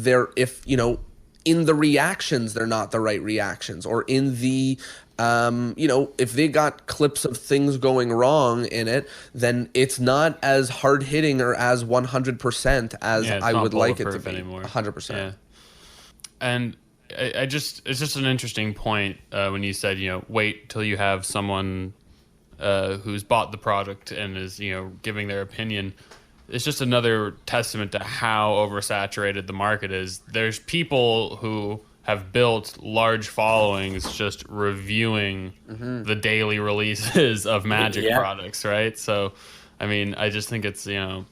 you know, in the reactions, they're not the right reactions, or in the, you know, if they got clips of things going wrong in it, then it's not as hard hitting or as 100% as I would like it to be. Anymore. 100%. Yeah. And it's just an interesting point when you said, you know, wait till you have someone who's bought the product and is, you know, giving their opinion. It's just another testament to how oversaturated the market is. There's people who have built large followings just reviewing the daily releases of Magic products, right? So, I mean, I just think it's, you know,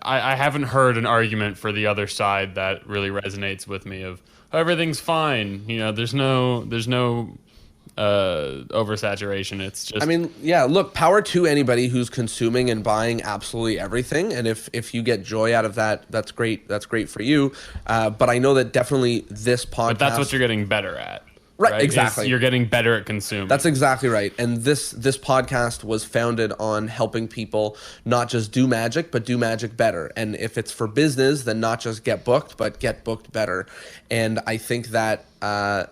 I haven't heard an argument for the other side that really resonates with me of, oh, everything's fine. You know, there's no oversaturation. It's just, I mean, yeah, look, power to anybody who's consuming and buying absolutely everything. And if you get joy out of that, that's great. That's great for you. But I know that definitely this podcast. But that's what you're getting better at. Right, exactly. You're getting better at consuming. That's exactly right. And this podcast was founded on helping people not just do magic, but do magic better. And if it's for business, then not just get booked, but get booked better. And I think that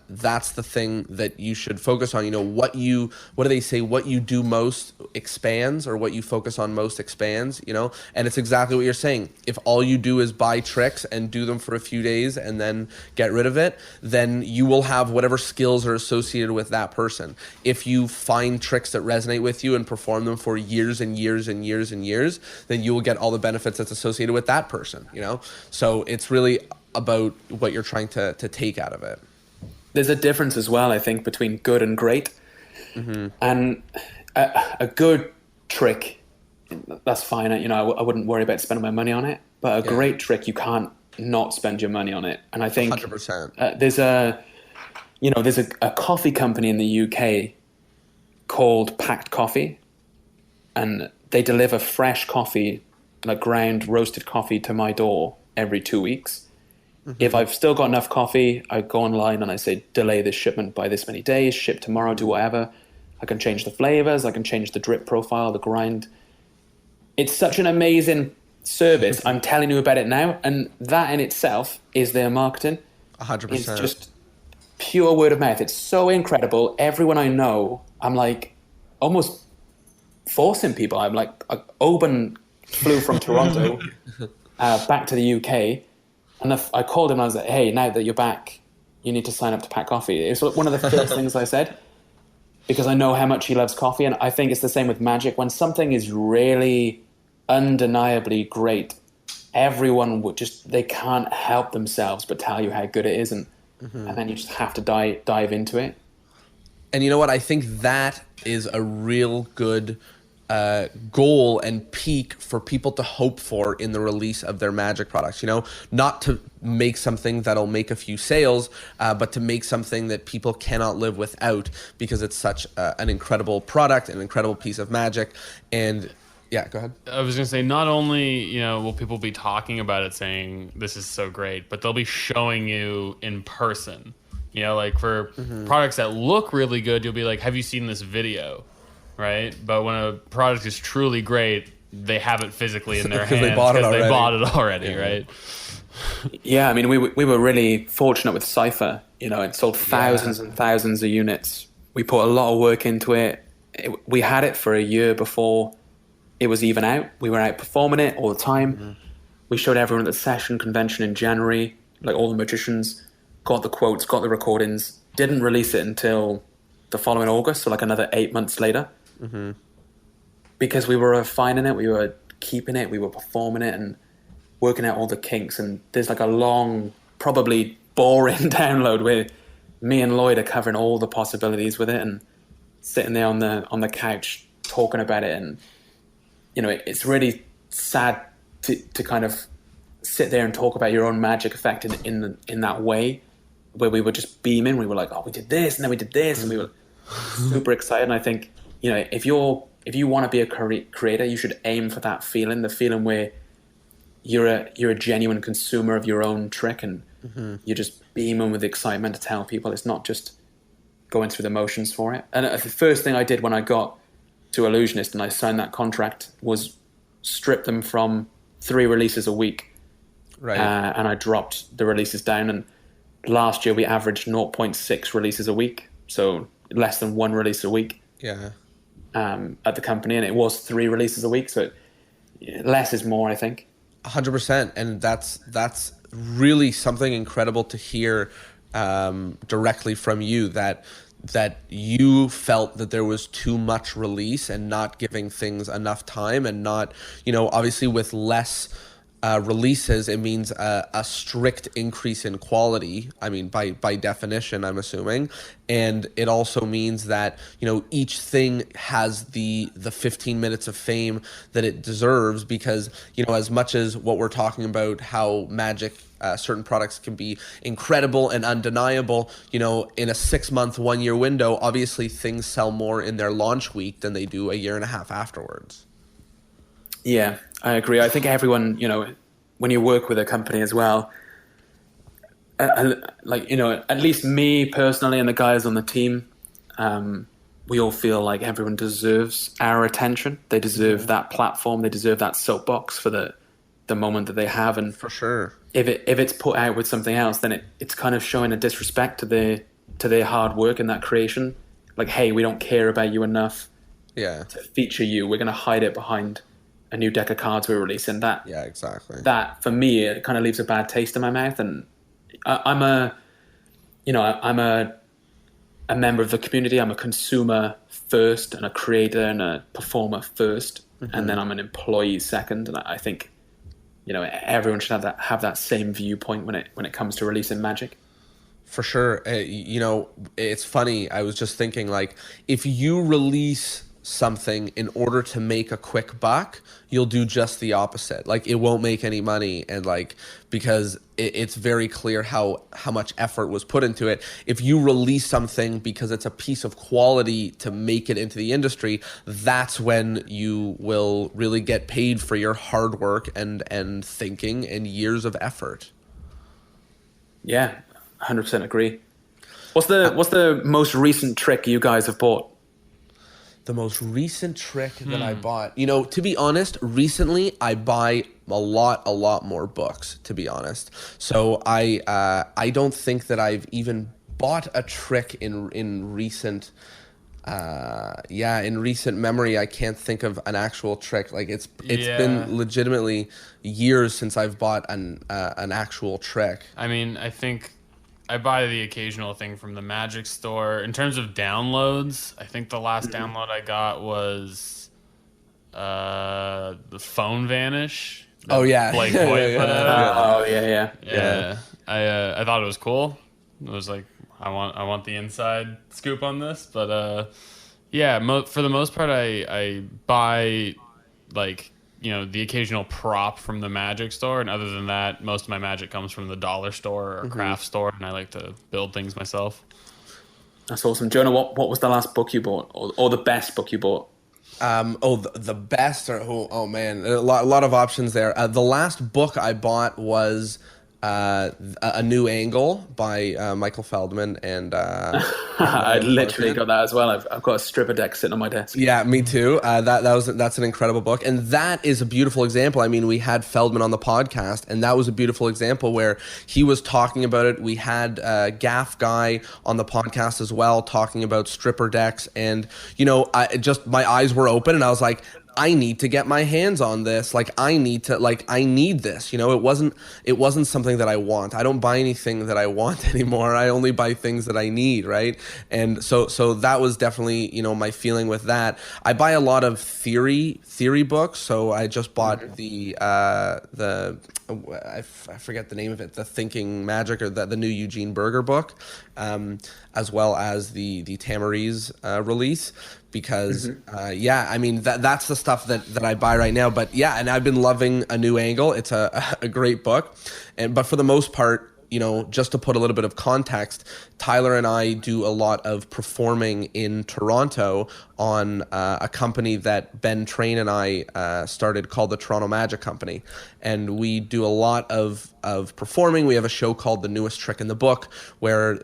that's the thing that you should focus on. You know, what do they say? What you do most expands, or what you focus on most expands, you know? And it's exactly what you're saying. If all you do is buy tricks and do them for a few days and then get rid of it, then you will have whatever skills are associated with that person. If you find tricks that resonate with you and perform them for years and years and years and years, then you will get all the benefits that's associated with that person, you know? So it's really about what you're trying to take out of it. There's a difference as well, I think, between good and great. And a good trick, that's fine. You know, I wouldn't worry about spending my money on it. But a great trick, you can't not spend your money on it. And I think 100%. There's a coffee company in the UK called Packed Coffee, and they deliver fresh coffee, like ground roasted coffee, to my door every 2 weeks. If I've still got enough coffee, I go online and I say, delay this shipment by this many days, ship tomorrow, do whatever. I can change the flavors, I can change the drip profile, the grind. It's such an amazing service. I'm telling you about it now. And that in itself is their marketing. 100%. It's just pure word of mouth. It's so incredible. Everyone I know, I'm like almost forcing people. I'm like, Oban flew from Toronto back to the UK. And I called him and I was like, hey, now that you're back, you need to sign up to Pack Coffee. It's one of the first things I said. because I know how much he loves coffee, and I think it's the same with magic. When something is really undeniably great, everyone they can't help themselves but tell you how good it is, and then you just have to dive into it. And you know what? I think that is a real good goal and peak for people to hope for in the release of their magic products. You know, not to make something that'll make a few sales, but to make something that people cannot live without, because it's such an incredible product, an incredible piece of magic. And yeah, go ahead. I was going to say, not only, you know, will people be talking about it saying this is so great, but they'll be showing you in person. You know, like for products that look really good, you'll be like, have you seen this video? Right? But when a product is truly great, they have it physically in their hands because they bought it already, right? Yeah, I mean, we were really fortunate with Cypher. You know, it sold thousands and thousands of units. We put a lot of work into it. We had it for a year before it was even out. We were out performing it all the time. We showed everyone at the session convention in January, like all the magicians, got the quotes, got the recordings, didn't release it until the following August, so like another 8 months later. Because we were refining it, we were keeping it, we were performing it and working out all the kinks. And there's like a long, probably boring download where me and Lloyd are covering all the possibilities with it and sitting there on the couch talking about it. And you know, it's really sad to kind of sit there and talk about your own magic effect in that way, where we were just beaming. We were like, oh, we did this and then we did this, and we were super excited. And I think, you know, if you want to be a creator, you should aim for that feeling, the feeling where you're a genuine consumer of your own trick, and you're just beaming with excitement to tell people. It's not just going through the motions for it. And the first thing I did when I got to Illusionist and I signed that contract was strip them from 3 releases a week. Right. And I dropped the releases down. And last year we averaged 0.6 releases a week, so less than 1 release a week. Yeah. At the company, and it was 3 releases a week, so less is more, I think. 100%, and that's really something incredible to hear directly from you, that you felt that there was too much release and not giving things enough time, and not, you know, obviously with less releases, it means a strict increase in quality. I mean, by definition, I'm assuming. And it also means that, you know, each thing has the 15 minutes of fame that it deserves, because, you know, as much as what we're talking about, how magic, certain products can be incredible and undeniable, you know, in a 6-month, 1-year window, obviously things sell more in their launch week than they do a year and a half afterwards. Yeah, I agree. I think everyone, you know, when you work with a company as well, like, you know, at least me personally and the guys on the team, we all feel like everyone deserves our attention. They deserve that platform. They deserve that soapbox for the moment that they have. And for sure, if it's put out with something else, then it's kind of showing a disrespect to their hard work in that creation. Like, hey, we don't care about you enough to feature you. We're going to hide it behind a new deck of cards we're releasing. That for me, it kind of leaves a bad taste in my mouth. And I'm a member of the community. I'm a consumer first, and a creator and a performer first, and then I'm an employee second. And I think, you know, everyone should have that same viewpoint when it comes to releasing magic. For sure. You know, it's funny. I was just thinking, like, if you release something in order to make a quick buck, you'll do just the opposite. Like, it won't make any money, and like, because it's very clear how much effort was put into it. If you release something because it's a piece of quality to make it into the industry, that's when you will really get paid for your hard work and thinking and years of effort. Yeah, 100% agree. What's the most recent trick you guys have bought? The most recent trick that I bought, you know, to be honest, recently I buy a lot more books, to be honest. So I don't think that I've even bought a trick in recent memory. I can't think of an actual trick. Like, it's been legitimately years since I've bought an actual trick. I mean, I think I buy the occasional thing from the Magic store. In terms of downloads, I think the last download I got was the Phone Vanish. that Oh yeah, Blake yeah, Hoyt yeah, put yeah. out. Oh yeah. Yeah, I thought it was cool. It was like I want the inside scoop on this, but yeah, for the most part, I buy like the occasional prop from the Magic store, and other than that, most of my Magic comes from the dollar store or craft store, and I like to build things myself. That's awesome. Jonah, what was the last book you bought, or the best book you bought? The best, or oh man, a lot of options there. The last book I bought was A New Angle by Michael Feldman and I literally got that as well. I've got a stripper deck sitting on my desk. Yeah, me too. That's an incredible book, and that is a beautiful example. I mean, we had Feldman on the podcast, and that was a beautiful example where he was talking about it. We had Gaff Guy on the podcast as well, talking about stripper decks, and my eyes were open, and I was like, I need to get my hands on this. I need this. It wasn't something that I want. I don't buy anything that I want anymore. I only buy things that I need, right? And so that was definitely, my feeling with that. I buy a lot of theory books. So I just bought I forget the name of it, the Thinking Magic, or the new Eugene Berger book, as well as the Tamariz release. Because I mean that's the stuff that I buy right now. But yeah, and I've been loving A New Angle. It's a great book, but for the most part, just to put a little bit of context, Tyler and I do a lot of performing in Toronto on a company that Ben Train and I started called the Toronto Magic Company, and we do a lot of performing. We have a show called The Newest Trick in the Book, where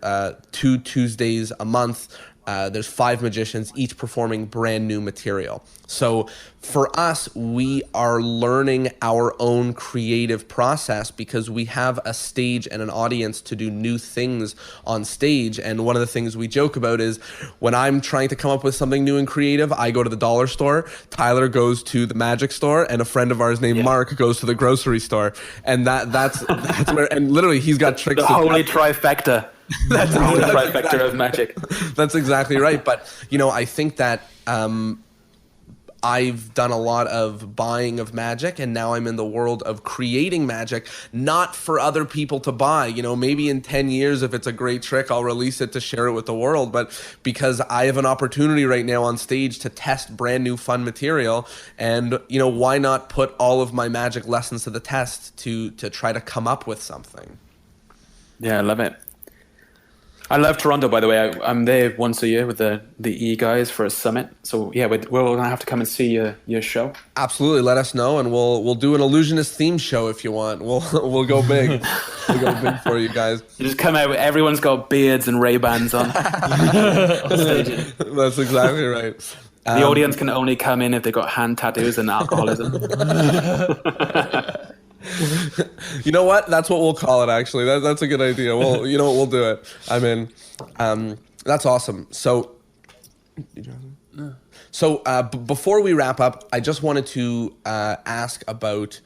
2 Tuesdays a month. There's 5 magicians, each performing brand new material. So for us, we are learning our own creative process because we have a stage and an audience to do new things on stage. And one of the things we joke about is when I'm trying to come up with something new and creative, I go to the dollar store, Tyler goes to the Magic store, and a friend of ours named Mark goes to the grocery store. And that's where, and literally he's got tricks. The holy trifecta. That's the holy trifecta of magic. That's exactly right. But, I think that I've done a lot of buying of magic, and now I'm in the world of creating magic, not for other people to buy. Maybe in 10 years, if it's a great trick, I'll release it to share it with the world. But because I have an opportunity right now on stage to test brand new fun material, and, why not put all of my magic lessons to the test to try to come up with something? Yeah, I love it. I love Toronto, by the way. I'm there once a year with the E guys for a summit. So yeah, we're gonna have to come and see your show. Absolutely, let us know, and we'll do an illusionist theme show if you want. We'll go big. We'll go big for you guys. You just come out. Everyone's got beards and Ray-Bans on. That's exactly right. The audience can only come in if they've got hand tattoos and alcoholism. You know what? That's what we'll call it, actually. That's a good idea. Well, you know what? We'll do it. I'm in. That's awesome. So before we wrap up, I just wanted to ask about,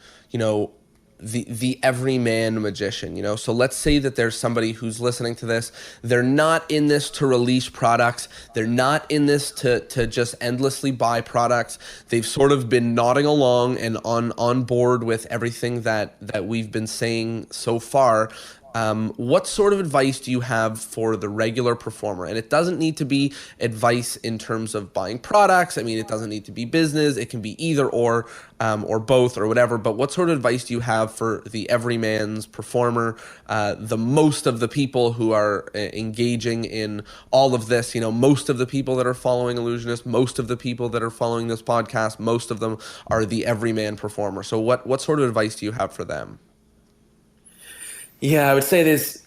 the everyman magician, so let's say that there's somebody who's listening to this. They're not in this to release products. They're not in this to just endlessly buy products. They've sort of been nodding along and on board with everything that we've been saying so far. What sort of advice do you have for the regular performer? And it doesn't need to be advice in terms of buying products. I mean, it doesn't need to be business. It can be either or both or whatever. But what sort of advice do you have for the everyman's performer, the most of the people who are engaging in all of this? Most of the people that are following Illusionist, most of the people that are following this podcast, most of them are the everyman performer. So what sort of advice do you have for them? Yeah, I would say there's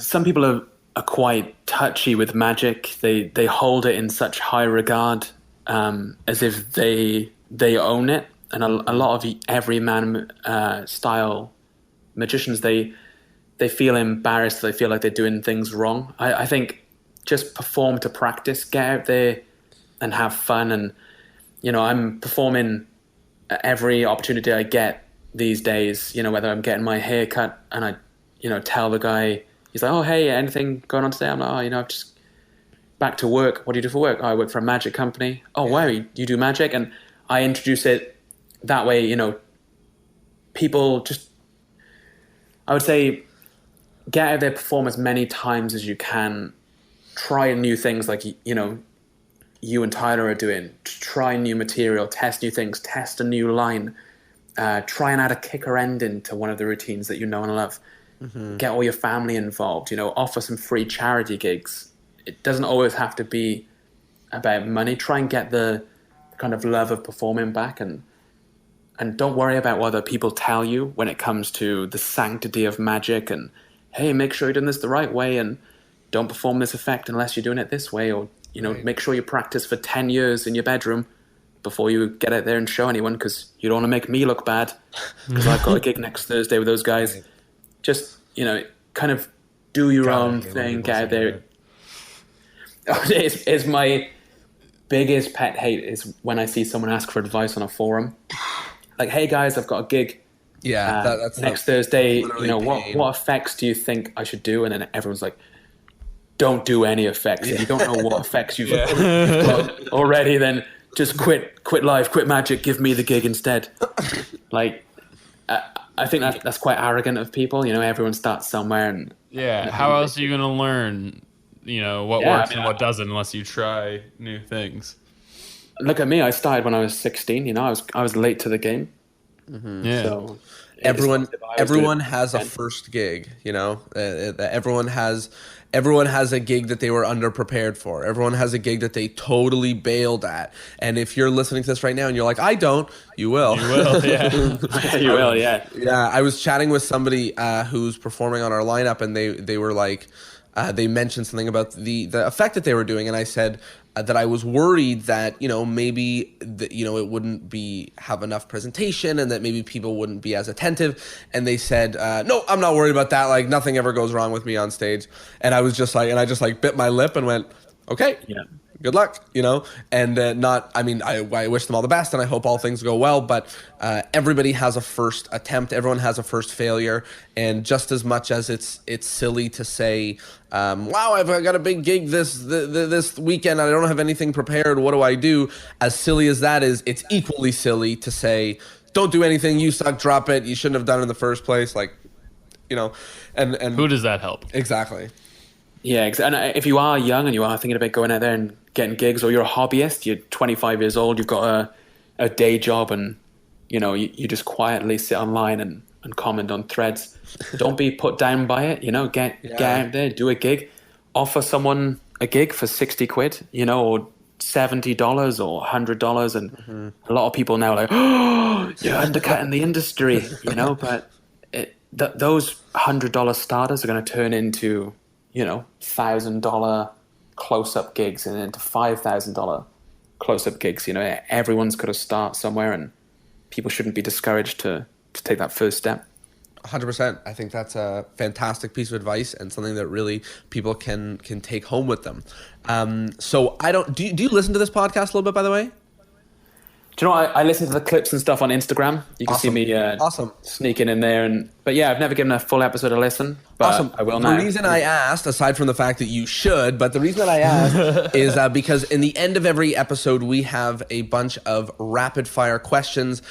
some people are quite touchy with magic. They hold it in such high regard, as if they own it. And a lot of the everyman style magicians, they feel embarrassed. They feel like they're doing things wrong. I think just perform to practice. Get out there and have fun. And I'm performing every opportunity I get these days. Whether I'm getting my hair cut and I tell the guy, he's like, oh, hey, anything going on today? I'm like, oh, I've just back to work. What do you do for work? Oh, I work for a magic company. Oh, wow, you do magic? And I introduce it that way, people just, I would say, get out there, perform as many times as you can, try new things like, you and Tyler are doing, try new material, test new things, test a new line, try and add a kicker ending to one of the routines that you know and love. Get all your family involved, offer some free charity gigs. It doesn't always have to be about money. Try and get the kind of love of performing back, and don't worry about what other people tell you when it comes to the sanctity of magic and, hey, make sure you're doing this the right way and don't perform this effect unless you're doing it this way, or, Right. make sure you practice for 10 years in your bedroom before you get out there and show anyone, because you don't want to make me look bad because I've got a gig next Thursday with those guys. Right. Just, kind of do your God, I own hate when thing, people get out say there. It's my biggest pet hate is when I see someone ask for advice on a forum. Like, hey guys, I've got a gig Yeah, that's next Thursday. literally pain. What effects do you think I should do? And then everyone's like, don't do any effects. If you don't know what effects you've got already, then just quit live, quit magic, give me the gig instead. Like, I think that's quite arrogant of people. Everyone starts somewhere, and How else are you going to learn, what Yeah, works I mean, and what doesn't unless you try new things? look at me. I started when I was 16. I was late to the game. Yeah. So everyone has a first gig, everyone has a gig that they were underprepared for. Everyone has a gig that they totally bailed at. And if you're listening to this right now and you're like, I don't, you will. You will, yeah. you will, yeah. Yeah, I was chatting with somebody who's performing on our lineup, and they were like, they mentioned something about the effect that they were doing, and I said that I was worried that maybe it wouldn't have enough presentation, and that maybe people wouldn't be as attentive. And they said, no, I'm not worried about that. Like, nothing ever goes wrong with me on stage. And I was just like, I just bit my lip and went, okay. Yeah. Good luck, and I wish them all the best, and I hope all things go well, but everybody has a first attempt, everyone has a first failure, and just as much as it's silly to say, wow, I've got a big gig this weekend, I don't have anything prepared, what do I do? As silly as that is, it's equally silly to say, don't do anything, you suck, drop it, you shouldn't have done it in the first place, and Who does that help? Exactly. Yeah, and if you are young and you are thinking about going out there and getting gigs, or you're a hobbyist, you're 25 years old, you've got a day job, and you just quietly sit online and comment on threads, don't be put down by it. Get out there, do a gig, offer someone a gig for 60 quid, or $70 or $100, and a lot of people now are like, oh, you're undercutting the industry, but those $100 starters are going to turn into $1,000 close-up gigs, and into $5,000 close-up gigs. Everyone's got to start somewhere, and people shouldn't be discouraged to take that first step. 100%. I think that's a fantastic piece of advice, and something that really people can take home with them. So do you listen to this podcast a little bit, by the way? Do you know what? I listen to the clips and stuff on Instagram. You can see me sneaking in there. But yeah, I've never given a full episode a listen, but I will now. The reason I asked, aside from the fact that you should, but the reason that I asked is because in the end of every episode, we have a bunch of rapid fire questions.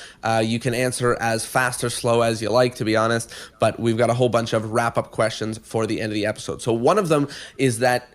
You can answer as fast or slow as you like, to be honest, but we've got a whole bunch of wrap up questions for the end of the episode. So one of them is that,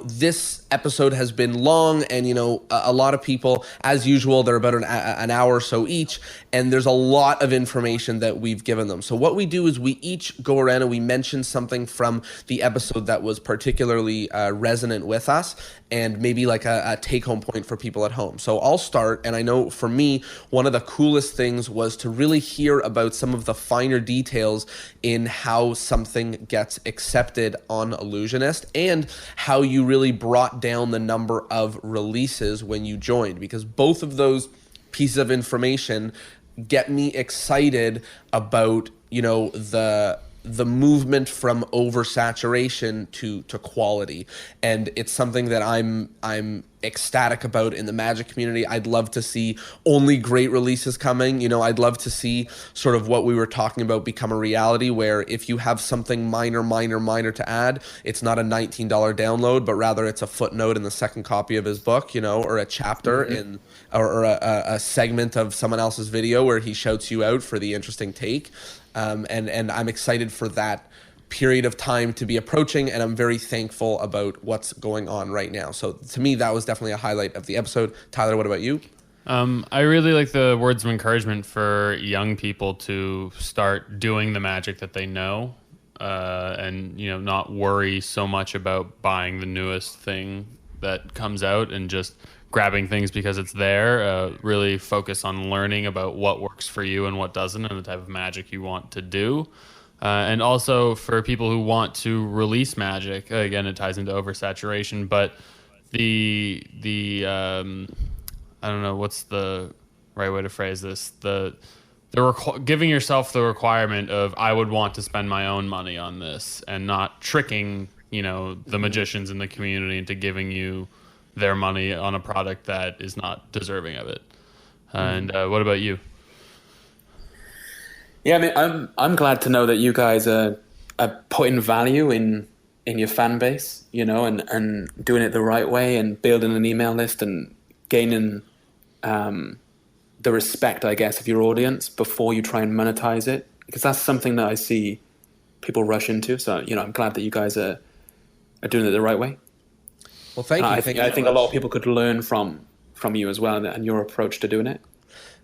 this episode has been long, and, a lot of people, as usual, they're about an hour or so each, and there's a lot of information that we've given them. So what we do is we each go around and we mention something from the episode that was particularly resonant with us, and maybe like a take-home point for people at home. So I'll start, and I know for me, one of the coolest things was to really hear about some of the finer details in how something gets accepted on Illusionist, and how you really brought down the number of releases when you joined, because both of those pieces of information get me excited about, the movement from oversaturation to quality. And it's something that I'm ecstatic about in the Magic community. I'd love to see only great releases coming. You know, I'd love to see sort of what we were talking about become a reality, where if you have something minor to add, it's not a $19 download, but rather it's a footnote in the second copy of his book, you know, or a chapter in or a segment of someone else's video where he shouts you out for the interesting take. And I'm excited for that period of time to be approaching, and I'm very thankful about what's going on right now. So to me, that was definitely a highlight of the episode. Tyler, what about you? I really like the words of encouragement for young people to start doing the Magic that they know, and you know, not worry so much about buying the newest thing that comes out and just grabbing things because it's there. Really focus on learning about what works for you and what doesn't, and the type of Magic you want to do. And also for people who want to release Magic, again, it ties into oversaturation, but the I don't know what's the right way to phrase this. Giving yourself the requirement of, I would want to spend my own money on this, and not tricking, you know, the magicians in the community into giving you their money on a product that is not deserving of it. And what about you? Yeah, I mean, I'm glad to know that you guys are putting value in your fan base, you know, and doing it the right way, and building an email list and gaining the respect, I guess, of your audience before you try and monetize it, because that's something that I see people rush into. So, you know, I'm glad that you guys are doing it the right way. Well, thank you. I think a lot of people could learn from you as well, and your approach to doing it.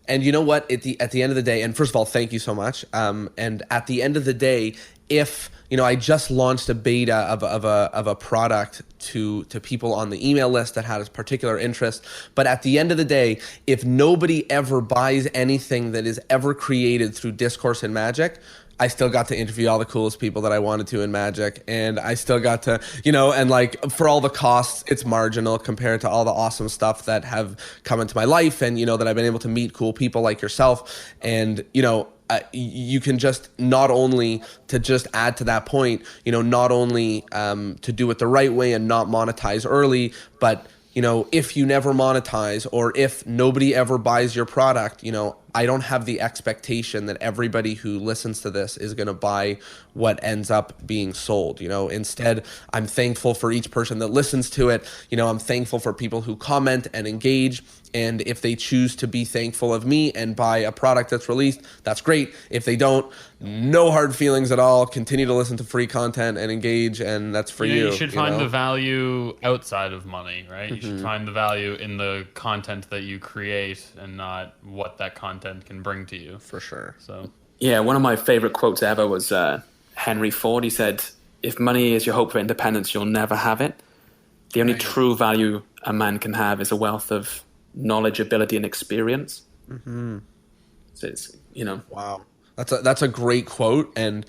And you know what? At the end of the day, and first of all, thank you so much. And at the end of the day, if you know, I just launched a beta of a product to people on the email list that had a particular interest. But at the end of the day, if nobody ever buys anything that is ever created through Discourse in Magic, I still got to interview all the coolest people that I wanted to in Magic, and I still got to, you know, and like for all the costs, it's marginal compared to all the awesome stuff that have come into my life, and, you know, that I've been able to meet cool people like yourself. And, you know, you can just not only to just add to that point, you know, not only to do it the right way and not monetize early, but, you know, if you never monetize or if nobody ever buys your product, you know, I don't have the expectation that everybody who listens to this is going to buy what ends up being sold. You know, instead, I'm thankful for each person that listens to it. You know, I'm thankful for people who comment and engage. And if they choose to be thankful of me and buy a product that's released, that's great. If they don't, no hard feelings at all. Continue to listen to free content and engage, and that's for you. You should find the value outside of money, right? You should find the value in the content that you create and not what that content can bring to you. For sure. So yeah, one of my favorite quotes ever was Henry Ford. He said, "If money is your hope for independence, you'll never have it. The only true value a man can have is a wealth of knowledge, ability, and experience." So it's, you know, wow, that's a great quote. And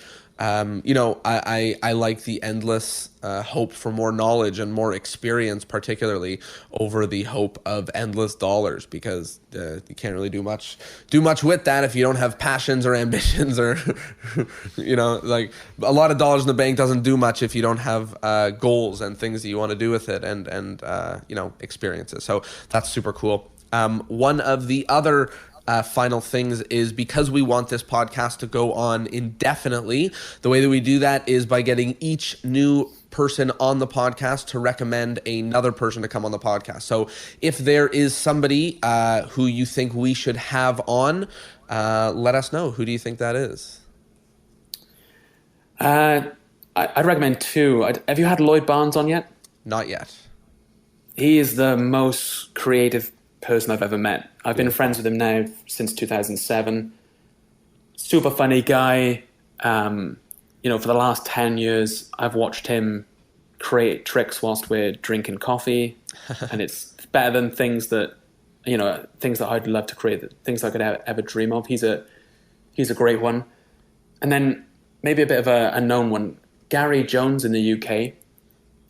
you know, I like the endless hope for more knowledge and more experience, particularly over the hope of endless dollars, because you can't really do much with that if you don't have passions or ambitions, or you know, like a lot of dollars in the bank doesn't do much if you don't have goals and things that you want to do with it, and you know, experiences. So that's super cool. One of the other final things is, because we want this podcast to go on indefinitely, the way that we do that is by getting each new person on the podcast to recommend another person to come on the podcast. So if there is somebody who you think we should have on, let us know. Who do you think that is? I'd recommend two. Have you had Lloyd Barnes on yet? Not yet. He is the most creative person I've ever met. I've been friends with him now since 2007. Super funny guy. You know, for the last 10 years, I've watched him create tricks whilst we're drinking coffee, and it's better than things that I'd love to create, things I could ever dream of. He's a great one. And then maybe a bit of a known one, Gary Jones in the UK.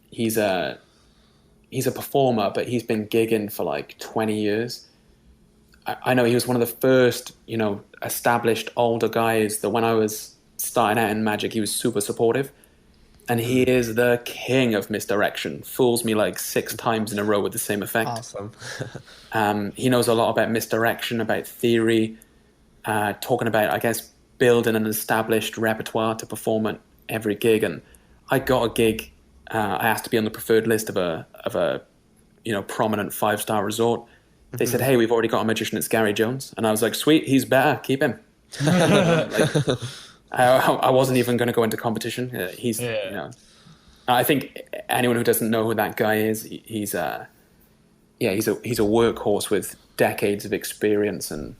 He's a performer, but he's been gigging for like 20 years. I know he was one of the first, you know, established older guys that when I was starting out in Magic, he was super supportive. and he is the king of misdirection. Fools me like 6 times in a row with the same effect. Awesome. He knows a lot about misdirection, about theory, talking about, I guess, building an established repertoire to perform at every gig. And I got a gig. I asked to be on the preferred list of a prominent 5-star resort. They said, "Hey, we've already got a magician. It's Gary Jones." And I was like, "Sweet, he's better. Keep him." I wasn't even going to go into competition. I think anyone who doesn't know who that guy is, he's a workhorse with decades of experience, and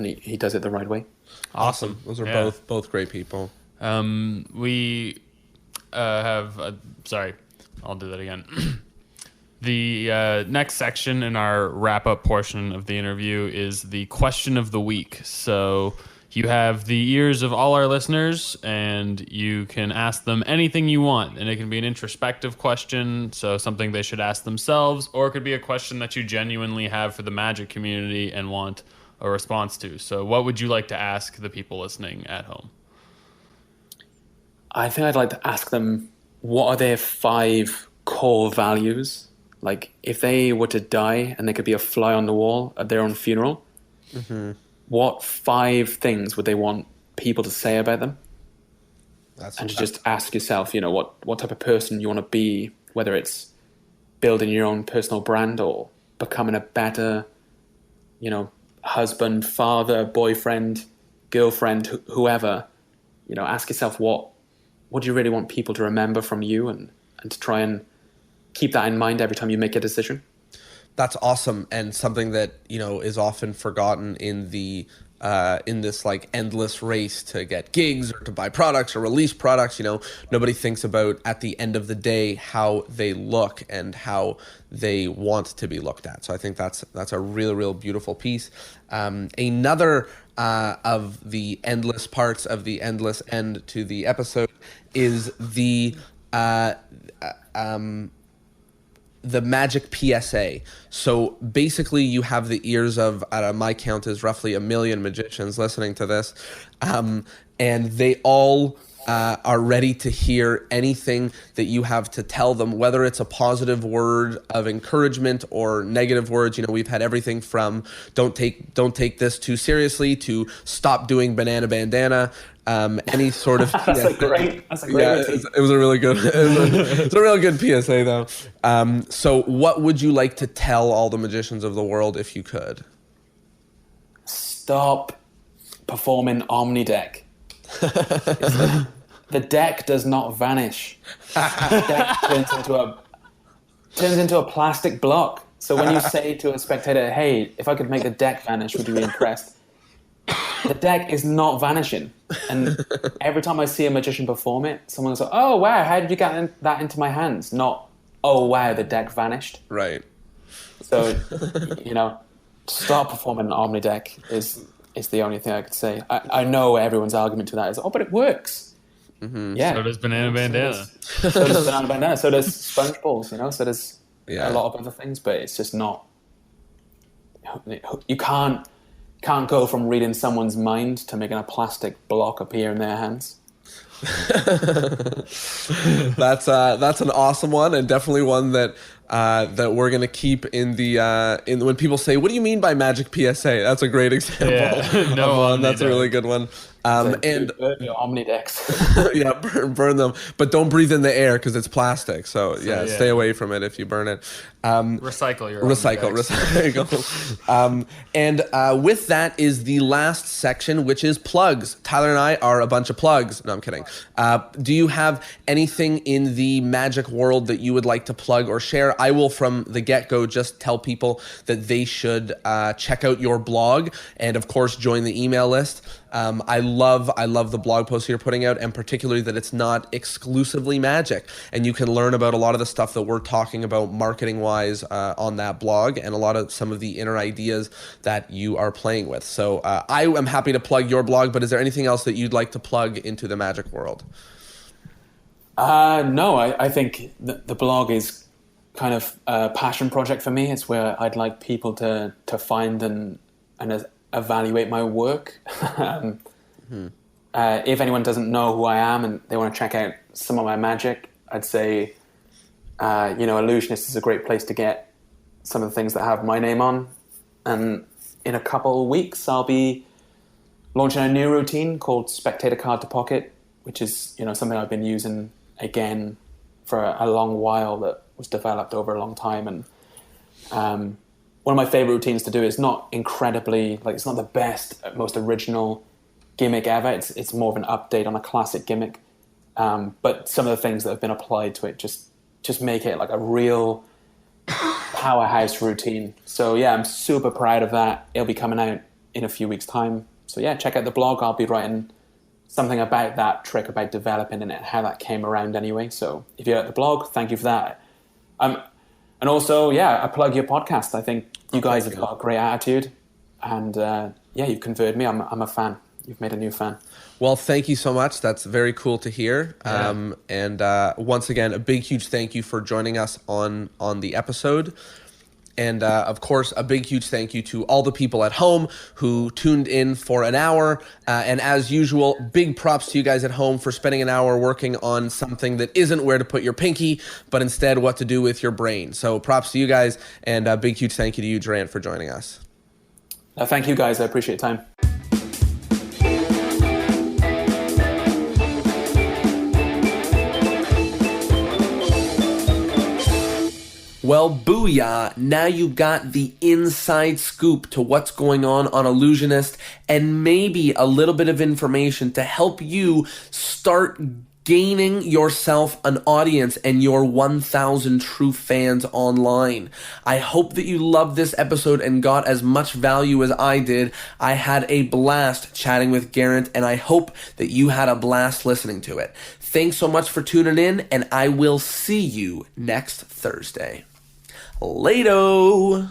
he does it the right way. Awesome. Those are both great people. We have sorry, I'll do that again. The next section in our wrap-up portion of the interview is the question of the week. So you have the ears of all our listeners, and you can ask them anything you want. And it can be an introspective question, so something they should ask themselves, or it could be a question that you genuinely have for the magic community and want a response to. So what would you like to ask the people listening at home? I think I'd like to ask them, what are their 5 core values? Like, if they were to die and they could be a fly on the wall at their own funeral, what 5 things would they want people to say about them? And to just ask yourself, what type of person you want to be, whether it's building your own personal brand or becoming a better, husband, father, boyfriend, girlfriend, whoever. Ask yourself, what do you really want people to remember from you, and to try and keep that in mind every time you make a decision. That's awesome, and something that is often forgotten in the in this like endless race to get gigs or to buy products or release products. Nobody thinks about, at the end of the day, how they look and how they want to be looked at. So I think that's a real beautiful piece. Another of the endless parts of the endless end to the episode is the magic PSA. So basically you have the ears of, my count is roughly 1 million magicians listening to this. And they all are ready to hear anything that you have to tell them, whether it's a positive word of encouragement or negative words. We've had everything from don't take this too seriously to stop doing banana bandana. Any sort of that's a great it was a really good it's a real good PSA though. So what would you like to tell all the magicians of the world if you could? Stop performing Omnideck. The deck does not vanish. The deck turns into a plastic block. So when you say to a spectator, "Hey, if I could make the deck vanish, would you be impressed?" The deck is not vanishing. And every time I see a magician perform it, someone's like, "Oh, wow, how did you get that into my hands?" Not, "Oh, wow, the deck vanished." Right. So, start performing an Omnideck is the only thing I could say. I know everyone's argument to that is, "Oh, but it works." Mm-hmm. Yeah. So does banana bandana. So does banana bandana. So does sponge balls, So does a lot of other things, but it's just not... You can't go from reading someone's mind to making a plastic block appear in their hands. That's an awesome one, and definitely one that we're gonna keep in the when people say, "What do you mean by magic PSA?" That's a great example. Yeah. Of one. That's a really good one. And burn your Omnidecks. Yeah, burn them, but don't breathe in the air because it's plastic. So stay away from it if you burn it. Recycle your recycle. And with that is the last section, which is plugs. Tyler and I are a bunch of plugs. No, I'm kidding. Do you have anything in the magic world that you would like to plug or share? I will, from the get-go, just tell people that they should check out your blog and, of course, join the email list. I love the blog posts you're putting out, and particularly that it's not exclusively magic, and you can learn about a lot of the stuff that we're talking about marketing-wise on that blog, and a lot of some of the inner ideas that you are playing with. So I am happy to plug your blog, but is there anything else that you'd like to plug into the magic world? No, I think the blog is kind of a passion project for me. It's where I'd like people to find and evaluate my work. If anyone doesn't know who I am and they want to check out some of my magic, I'd say, Illusionist is a great place to get some of the things that have my name on. And in a couple of weeks, I'll be launching a new routine called Spectator Card to Pocket, which is, something I've been using again for a long while, that was developed over a long time. And one of my favorite routines to do is not incredibly, it's not the best, most original gimmick ever. It's more of an update on a classic gimmick. But some of the things that have been applied to it just make it like a real powerhouse routine. So yeah, I'm super proud of that. It'll be coming out in a few weeks' time. So yeah, check out the blog. I'll be writing something about that trick, about developing it, how that came around anyway. So if you're at the blog, thank you for that. And also, I plug your podcast. I think you guys have got a great attitude, and you've converted me. I'm a fan. You've made a new fan. Well, thank you so much. That's very cool to hear. Yeah. And once again, a big, huge thank you for joining us on the episode. And of course, a big, huge thank you to all the people at home who tuned in for an hour. And as usual, big props to you guys at home for spending an hour working on something that isn't where to put your pinky, but instead what to do with your brain. So props to you guys, and a big, huge thank you to you, Geraint, for joining us. Thank you, guys. I appreciate your time. Well, booyah, now you got the inside scoop to what's going on Illusionist, and maybe a little bit of information to help you start gaining yourself an audience and your 1,000 true fans online. I hope that you loved this episode and got as much value as I did. I had a blast chatting with Geraint, and I hope that you had a blast listening to it. Thanks so much for tuning in, and I will see you next Thursday. Later.